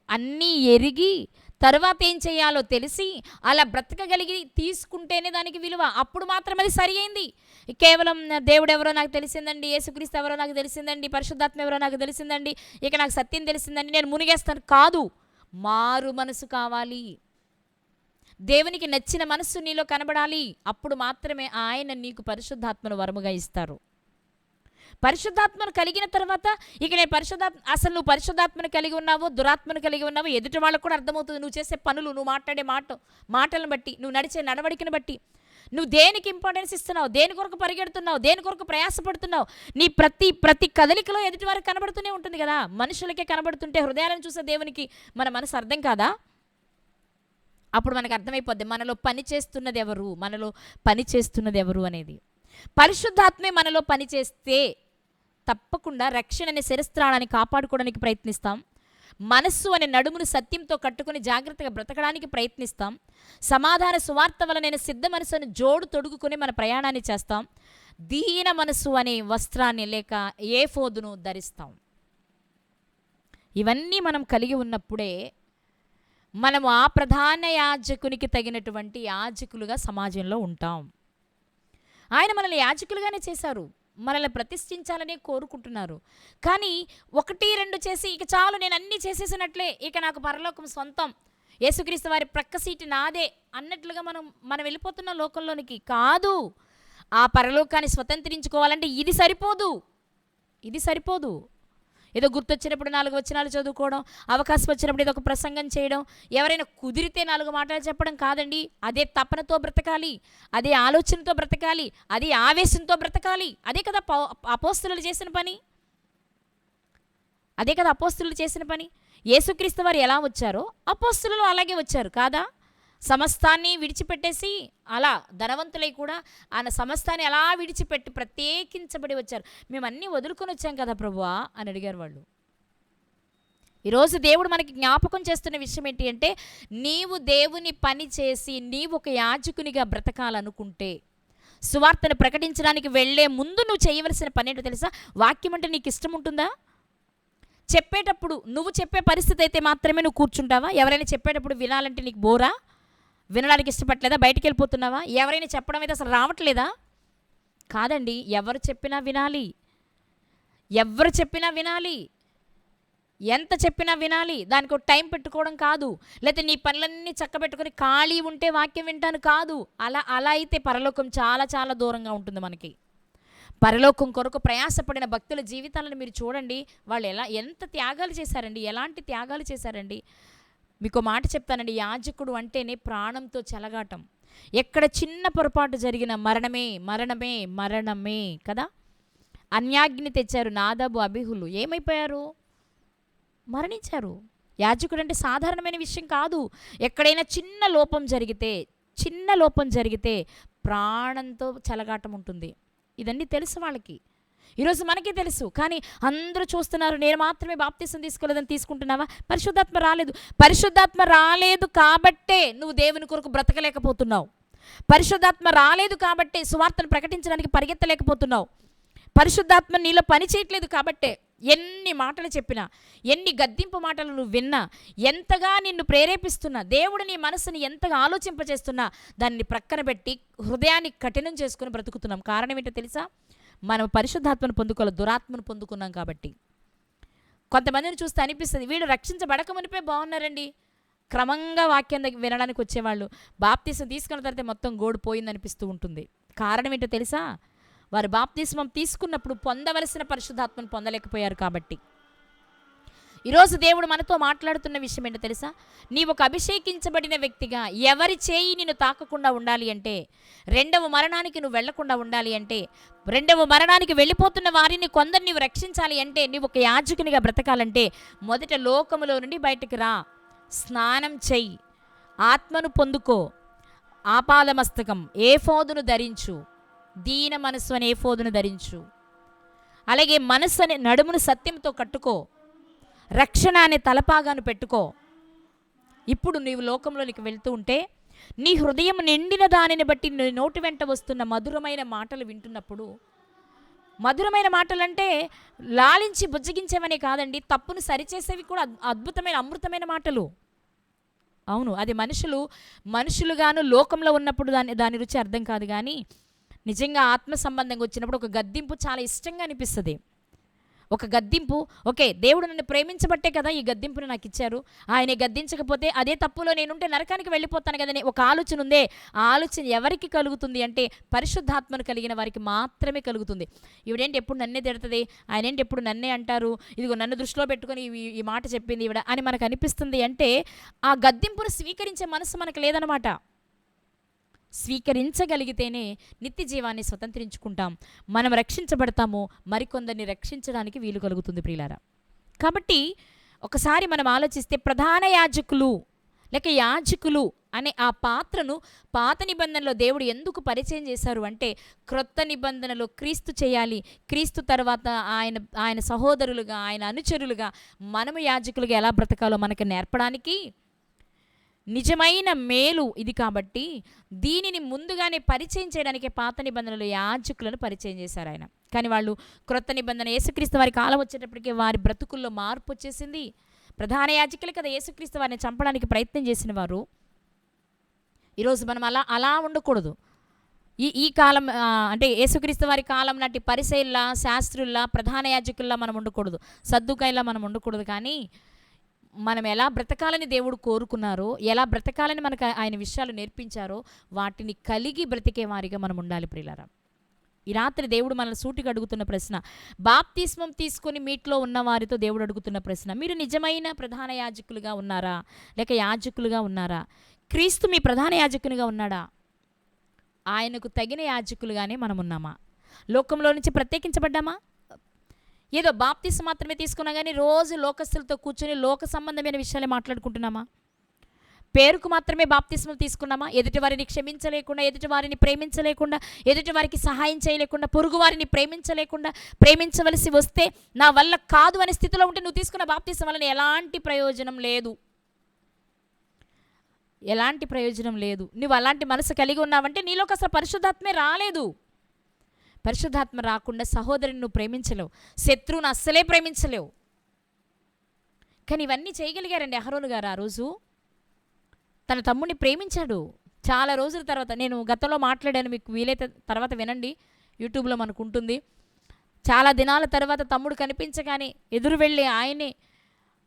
అన్నీ ఎరిగి తర్వాత ఏం చేయాలో తెలిసి అలా బ్రతకగలిగి తీసుకుంటేనే దానికి విలువ. అప్పుడు మాత్రం అది సరి అయింది. కేవలం దేవుడు ఎవరో నాకు తెలిసిందండి, యేసుక్రీస్తు ఎవరో నాకు తెలిసిందండి, పరిశుద్ధాత్మ ఎవరో నాకు తెలిసిందండి, ఇక నాకు సత్యం తెలిసిందండి, నేను మునిగేస్తాను కాదు. మారు మనసు కావాలి, దేవునికి నచ్చిన మనస్సు నీలో కనబడాలి. అప్పుడు మాత్రమే ఆయన నీకు పరిశుద్ధాత్మను వరముగా ఇస్తారు. పరిశుద్ధాత్మను కలిగిన తర్వాత ఇక నేను అసలు నువ్వు పరిశుద్ధాత్మను కలిగి ఉన్నావో దురాత్మను కలిగి ఉన్నావో ఎదుటి వాళ్ళకు కూడా అర్థమవుతుంది. నువ్వు చేసే పనులు, నువ్వు మాట్లాడే మాటలను బట్టి, నువ్వు నడిచే నడవడికను బట్టి, నువ్వు దేనికి ఇంపార్టెన్స్ ఇస్తున్నావు, దేని కొరకు పరిగెడుతున్నావు, దేని కొరకు ప్రయాసపడుతున్నావు, నీ ప్రతి కదలికలో ఎదుటి వారికి కనబడుతూనే ఉంటుంది కదా. మనుషులకే కనబడుతుంటే హృదయాలను చూసే దేవునికి మన మనసు అర్థం కాదా? అప్పుడు మనకు అర్థమైపోద్ది మనలో పని చేస్తున్నది ఎవరు, మనలో పని చేస్తున్నది ఎవరు అనేది. పరిశుద్ధాత్మే మనలో పని చేస్తే తప్పకుండా రక్షణ అనే శిరస్త్రాణాన్ని కాపాడుకోవడానికి ప్రయత్నిస్తాం, మనస్సు అనే నడుమును సత్యంతో కట్టుకుని జాగ్రత్తగా బ్రతకడానికి ప్రయత్నిస్తాం, సమాధాన సువార్త వలన సిద్ధ మనసును జోడు తొడుగుకొని మన ప్రయాణాన్ని చేస్తాం, దీన మనసు అనే వస్త్రాన్ని లేక ఏఫోదును ధరిస్తాం. ఇవన్నీ మనం కలిగి ఉన్నప్పుడే మనము ఆ ప్రధాన యాజకునికి తగినటువంటి యాజకులుగా సమాజంలో ఉంటాం. ఆయన మనల్ని యాజకులుగానే చేశారు, మనల్ని ప్రతిష్ఠించాలనే కోరుకుంటున్నారు. కానీ 1, 2 చేసి ఇక చాలు నేను అన్నీ చేసేసినట్లే, ఇక నాకు పరలోకం సొంతం, యేసుక్రీస్తు వారి ప్రక్క సీటు నాదే అన్నట్లుగా మనం వెళ్ళిపోతున్న లోకంలోనికి కాదు. ఆ పరలోకాన్ని స్వతంత్రించుకోవాలంటే ఇది సరిపోదు. ఏదో గుర్తొచ్చినప్పుడు 4 వచనాలు చదువుకోవడం, అవకాశం వచ్చినప్పుడు ఏదో ఒక ప్రసంగం చేయడం, ఎవరైనా కుదిరితే 4 మాటలు చెప్పడం కాదండి. అదే తపనతో బ్రతకాలి, అదే ఆలోచనతో బ్రతకాలి, అదే ఆవేశంతో బ్రతకాలి. అదే కదా అపోస్తలులు చేసిన పని. యేసుక్రీస్తు వారు ఎలా వచ్చారో అపోస్తలులు అలాగే వచ్చారు కాదా? సమస్తాన్ని విడిచిపెట్టేసి అలా ధనవంతులై కూడా ఆయన సమస్తాన్ని అలా విడిచిపెట్టి ప్రత్యేకించబడి వచ్చారు. మేము అన్నీ వదులుకొని వచ్చాం కదా ప్రభువా అని అడిగారు వాళ్ళు. ఈరోజు దేవుడు మనకి జ్ఞాపకం చేస్తున్న విషయం ఏంటి అంటే, నీవు దేవుని పని చేసి నీవు ఒక యాజకునిగా బ్రతకాలనుకుంటే, సువార్తను ప్రకటించడానికి వెళ్లే ముందు నువ్వు చేయవలసిన పని ఏంటో తెలుసా? వాక్యం అంటే నీకు ఇష్టం ఉంటుందా? చెప్పేటప్పుడు నువ్వు చెప్పే పరిస్థితి అయితే మాత్రమే నువ్వు కూర్చుంటావా? ఎవరైనా చెప్పేటప్పుడు వినాలంటే నీకు బోరా? వినడానికి ఇష్టపడలేదా? బయటికి వెళ్ళిపోతున్నావా? ఎవరైనా చెప్పడం అయితే అసలు రావట్లేదా? కాదండి, ఎవరు చెప్పినా వినాలి, ఎంత చెప్పినా వినాలి. దానికి ఒక టైం పెట్టుకోవడం కాదు, లేకపోతే నీ పనులన్నీ చక్కబెట్టుకొని ఖాళీ ఉంటే వాక్యం వింటాను కాదు. అలా అయితే పరలోకం చాలా చాలా దూరంగా ఉంటుంది మనకి. పరలోకం కొరకు ప్రయాసపడిన భక్తుల జీవితాలను మీరు చూడండి, వాళ్ళు ఎంత త్యాగాలు చేశారండి, ఎలాంటి త్యాగాలు చేశారండి. మీకు మాట చెప్తానండి, యాజకుడు అంటేనే ప్రాణంతో చెలగాటం. ఎక్కడ చిన్న పొరపాటు జరిగిన మరణమే మరణమే మరణమే కదా. అన్యాగ్ని తెచ్చారు నాదాబు అబీహులు, ఏమైపోయారు? మరణించారు. యాజకుడు అంటే సాధారణమైన విషయం కాదు. ఎక్కడైనా చిన్న లోపం జరిగితే ప్రాణంతో చెలగాటం ఉంటుంది. ఇదన్నీ తెలుసు వాళ్ళకి. ఈరోజు మనకి తెలుసు, కానీ అందరూ చూస్తున్నారు. నేను మాత్రమే బాప్తీసం తీసుకోలేదని తీసుకుంటున్నావా? పరిశుద్ధాత్మ రాలేదు కాబట్టే నువ్వు దేవుని కొరకు బ్రతకలేకపోతున్నావు. పరిశుద్ధాత్మ రాలేదు కాబట్టే సువార్తను ప్రకటించడానికి పరిగెత్తలేకపోతున్నావు. పరిశుద్ధాత్మ నీలో పని చేయట్లేదు కాబట్టే ఎన్ని మాటలు చెప్పినా, ఎన్ని గద్దింపు మాటలు నువ్వు విన్నా, ఎంతగా నిన్ను ప్రేరేపిస్తున్నా, దేవుడు నీ మనసుని ఎంతగా ఆలోచింపచేస్తున్నా, దాన్ని ప్రక్కన పెట్టి హృదయాన్ని కఠినం చేసుకుని బ్రతుకుతున్నాం. కారణం ఏంటో తెలుసా? మనం పరిశుద్ధాత్మను పొందుకోవాలి, దురాత్మను పొందుకున్నాం కాబట్టి. కొంతమందిని చూస్తే అనిపిస్తుంది, వీళ్ళు రక్షించబడక మునిపే బాగున్నారండి. క్రమంగా వాక్యం వినడానికి వచ్చేవాళ్ళు బాప్తీసం తీసుకున్న తర్వాత మొత్తం గోడిపోయిందనిపిస్తూ ఉంటుంది. కారణం ఏంటో తెలుసా? వారు బాప్తిస్మం తీసుకున్నప్పుడు పొందవలసిన పరిశుద్ధాత్మను పొందలేకపోయారు కాబట్టి. ఈరోజు దేవుడు మనతో మాట్లాడుతున్న విషయం ఏంటో తెలుసా? నీవు ఒక అభిషేకించబడిన వ్యక్తిగా ఎవరి చేయి నిన్ను తాకకుండా ఉండాలి అంటే, రెండవ మరణానికి నువ్వు వెళ్లకుండా ఉండాలి అంటే, రెండవ మరణానికి వెళ్ళిపోతున్న వారిని కొందరు నీవు రక్షించాలి అంటే, నీవు ఒక యాజకునిగా బ్రతకాలంటే మొదట లోకములో నుండి బయటకు రా, స్నానం చెయ్యి, ఆత్మను పొందుకో, ఆపాదమస్తకం ఏఫోదును ధరించు, దీన మనస్సు అనే ఏఫోదును ధరించు, అలాగే మనస్సు అనే నడుమును సత్యంతో కట్టుకో, రక్షణ అనే తలపాగాను పెట్టుకో. ఇప్పుడు నీవు లోకంలోనికి వెళ్తూ ఉంటే నీ హృదయం నిండిన దానిని బట్టి నీ నోటి వెంట వస్తున్న మధురమైన మాటలు వింటున్నప్పుడు, మధురమైన మాటలంటే లాలించి బుజ్జగించేవనే కాదండి, తప్పును సరిచేసేవి కూడా అద్భుతమైన అమృతమైన మాటలు. అవును, అది మనుషులుగాను లోకంలో ఉన్నప్పుడు దాని రుచి అర్థం కాదు. కానీ నిజంగా ఆత్మ సంబంధంగా వచ్చినప్పుడు ఒక గద్దింపు చాలా ఇష్టంగా అనిపిస్తుంది. ఒక గద్దింపు, ఓకే, దేవుడు నన్ను ప్రేమించబట్టే కదా ఈ గద్దింపును నాకు ఇచ్చారు, ఆయన గద్దించకపోతే అదే తప్పులో నేనుంటే నరకానికి వెళ్ళిపోతాను కదని ఒక ఆలోచన ఉందే. ఆ ఆలోచన ఎవరికి కలుగుతుంది అంటే పరిశుద్ధాత్మను కలిగిన వారికి మాత్రమే కలుగుతుంది. ఈవిడేంటి ఎప్పుడు నన్నే తిడుతుంది, ఆయన ఏంటి ఎప్పుడు నన్నే అంటారు, ఇదిగో నన్ను దృష్టిలో పెట్టుకొని ఈ మాట చెప్పింది ఈవిడ అని మనకు అనిపిస్తుంది. అంటే ఆ గద్దింపును స్వీకరించే మనసు మనకు లేదనమాట. స్వీకరించగలిగితేనే నిత్య జీవాన్ని స్వతంత్రించుకుంటాం, మనం రక్షించబడతాము, మరికొందరిని రక్షించడానికి వీలు కలుగుతుంది ప్రియులారా. కాబట్టి ఒకసారి మనం ఆలోచిస్తే ప్రధాన యాజకులు లేక యాజకులు అనే ఆ పాత్రను పాత నిబంధనలో దేవుడు ఎందుకు పరిచయం చేశారు అంటే, క్రొత్త నిబంధనలో క్రీస్తు చేయాలి, క్రీస్తు తర్వాత ఆయన సహోదరులుగా, ఆయన అనుచరులుగా మనము యాజకులుగా ఎలా బ్రతకాలో మనకు నేర్పడానికి నిజమైన మేలు ఇది. కాబట్టి దీనిని ముందుగానే పరిచయం చేయడానికి పాత నిబంధనలు యాజకులను పరిచయం చేశారు ఆయన. కానీ వాళ్ళు క్రొత్త నిబంధన యేసుక్రీస్తు వారి కాలం వచ్చేటప్పటికి వారి బ్రతుకుల్లో మార్పు వచ్చేసింది. ప్రధాన యాజకులే కదా యేసుక్రీస్తు వారిని చంపడానికి ప్రయత్నం చేసిన వారు. ఈరోజు మనం అలా ఉండకూడదు. ఈ కాలం అంటే యేసుక్రీస్తు వారి కాలం నాటి పరిసయ్యుల్లా, శాస్త్రుల్లా, ప్రధాన యాజకుల్లా మనం ఉండకూడదు, సద్దుకాయలా మనం ఉండకూడదు. కానీ మనం ఎలా బ్రతకాలని దేవుడు కోరుకున్నారో, ఎలా బ్రతకాలని మనకు ఆయన విషయాలు నేర్పించారో వాటిని కలిగి బ్రతికే వారిగా మనం ఉండాలి ప్రియులారా. ఈ రాత్రి దేవుడు మనల్ని సూటిగా అడుగుతున్న ప్రశ్న, బాప్తిస్మం తీసుకొని మీట్లో ఉన్న వారితో దేవుడు అడుగుతున్న ప్రశ్న, మీరు నిజమైన ప్రధాన యాజకులుగా ఉన్నారా లేక యాజకులుగా ఉన్నారా? క్రీస్తు మీ ప్రధాన యాజకునిగా ఉన్నాడా? ఆయనకు తగిన యాజకులుగానే మనం ఉన్నామా? లోకంలో నుంచి ప్రత్యేకించబడ్డామా? ఏదో బాప్తిసం మాత్రమే తీసుకున్నా కానీ రోజు లోకస్తులతో కూర్చొని లోక సంబంధమైన విషయాలే మాట్లాడుకుంటున్నామా? పేరుకు మాత్రమే బాప్తిస్మం తీసుకున్నామా? ఎదుటి వారిని క్షమించలేకుండా, ఎదుటి వారిని ప్రేమించలేకుండా, ఎదుటి వారికి సహాయం చేయలేకుండా, పొరుగు వారిని ప్రేమించలేకుండా, ప్రేమించవలసి వస్తే నా వల్ల కాదు అనే స్థితిలో ఉంటే నువ్వు తీసుకున్న బాప్తిసం వలన ఎలాంటి ప్రయోజనం లేదు, ఎలాంటి ప్రయోజనం లేదు. నువ్వు అలాంటి మనసు కలిగి ఉన్నావంటే నీలోకి అసలు పరిశుద్ధాత్మే రాలేదు. పరిశుద్ధాత్మ రాకుండా సహోదరుని నువ్వు ప్రేమించలేవు, శత్రువును అస్సలే ప్రేమించలేవు. కానీ ఇవన్నీ చేయగలిగారండి అహరోను గారు. ఆ రోజు తన తమ్ముడిని ప్రేమించాడు. చాలా రోజుల తర్వాత, నేను గతంలో మాట్లాడాను, మీకు వీలైతే తర్వాత వినండి, యూట్యూబ్లో మనకు ఉంటుంది. చాలా దినాల తర్వాత తమ్ముడు కనిపించగానే ఎదురు వెళ్ళి ఆయనే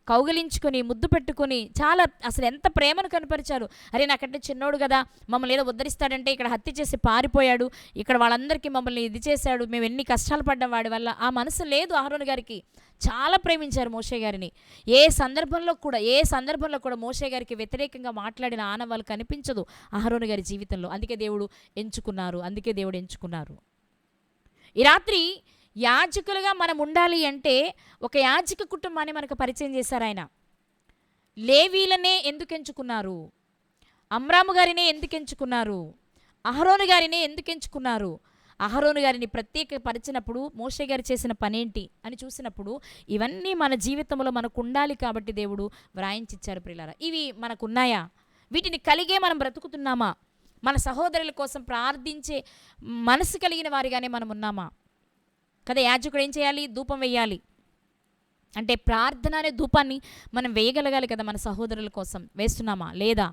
కౌగిలించుకొని ముద్దు పెట్టుకొని చాలా అసలు ఎంత ప్రేమను కనపరిచారు. అరే నాకంటే చిన్నోడు కదా, మమ్మల్ని ఏదో ఉద్ధరిస్తాడంటే ఇక్కడ హత్య చేసి పారిపోయాడు, ఇక్కడ వాళ్ళందరికీ మమ్మల్ని ఇది చేశాడు, మేము ఎన్ని కష్టాలు పడ్డాం వాడి వల్ల. ఆ మనసు లేదు అహరోను గారికి. చాలా ప్రేమించారు మోషే గారిని. ఏ సందర్భంలో కూడా మోషే గారికి వ్యతిరేకంగా మాట్లాడిన ఆనవాళ్ళు కనిపించదు అహరోను గారి జీవితంలో. అందుకే దేవుడు ఎంచుకున్నారు. ఈ రాత్రి యాజకులుగా మనం ఉండాలి అంటే ఒక యాజక కుటుంబాన్ని మనకు పరిచయం చేశారు ఆయన. లేవీలనే ఎందుకు ఎంచుకున్నారు? అమ్రాము గారినే ఎందుకు ఎంచుకున్నారు? అహరోను గారినే ఎందుకు ఎంచుకున్నారు? అహరోను గారిని ప్రత్యేకపరిచినప్పుడు మోషే గారు చేసిన పనేంటి అని చూసినప్పుడు ఇవన్నీ మన జీవితంలో మనకు ఉండాలి కాబట్టి దేవుడు వ్రాయించిచ్చారు ప్రియులారా. ఇవి మనకున్నాయా? వీటిని కలిగే మనం బ్రతుకుతున్నామా? మన సహోదరుల కోసం ప్రార్థించే మనసు కలిగిన వారిగానే మనం ఉన్నామా? కదా, యాజకుడు ఏం చేయాలి? ధూపం వేయాలి. అంటే ప్రార్థన అనే ధూపాన్ని మనం వేయగలగాలి కదా. మన సహోదరుల కోసం వేస్తున్నామా లేదా?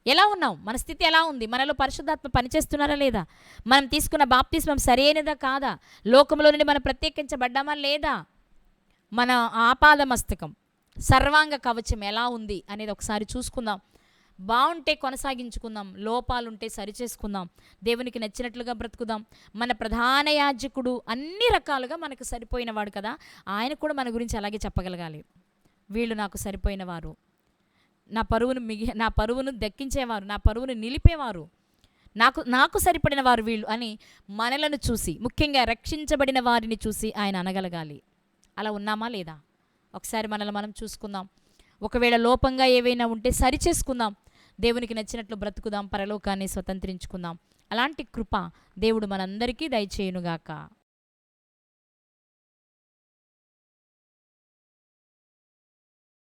ఎలా ఉన్నాం? మన స్థితి ఎలా ఉంది? మనలో పరిశుద్ధాత్మ పనిచేస్తున్నారా లేదా? మనం తీసుకున్న బాప్తిస్మం సరైనదా కాదా? లోకంలో నుండి మనం ప్రత్యేకించబడ్డామా లేదా? మన ఆపాదమస్తకం, సర్వాంగ కవచం ఎలా ఉంది అనేది ఒకసారి చూసుకుందాం. బాగుంటే కొనసాగించుకుందాం, లోపాలుంటే సరిచేసుకుందాం, దేవునికి నచ్చినట్లుగా బ్రతుకుదాం. మన ప్రధాన యాజకుడు అన్ని రకాలుగా మనకు సరిపోయినవాడు కదా, ఆయన కూడా మన గురించి అలాగే చెప్పగలగాలి. వీళ్ళు నాకు సరిపోయిన వారు, నా పరువును దక్కించేవారు, నా పరువును నిలిపేవారు, నాకు సరిపడిన వారు వీళ్ళు అని మనలను చూసి, ముఖ్యంగా రక్షించబడిన వారిని చూసి ఆయన అనగలగాలి. అలా ఉన్నామా లేదా? ఒకసారి మనల్ని మనం చూసుకుందాం. ఒకవేళ లోపంగా ఏవైనా ఉంటే సరిచేసుకుందాం, దేవునికి నచ్చినట్లు బ్రతుకుదాం, పరలోకాన్ని స్వతంత్రించుకుందాం. అలాంటి కృప దేవుడు మనందరికీ దయచేయునుగాక.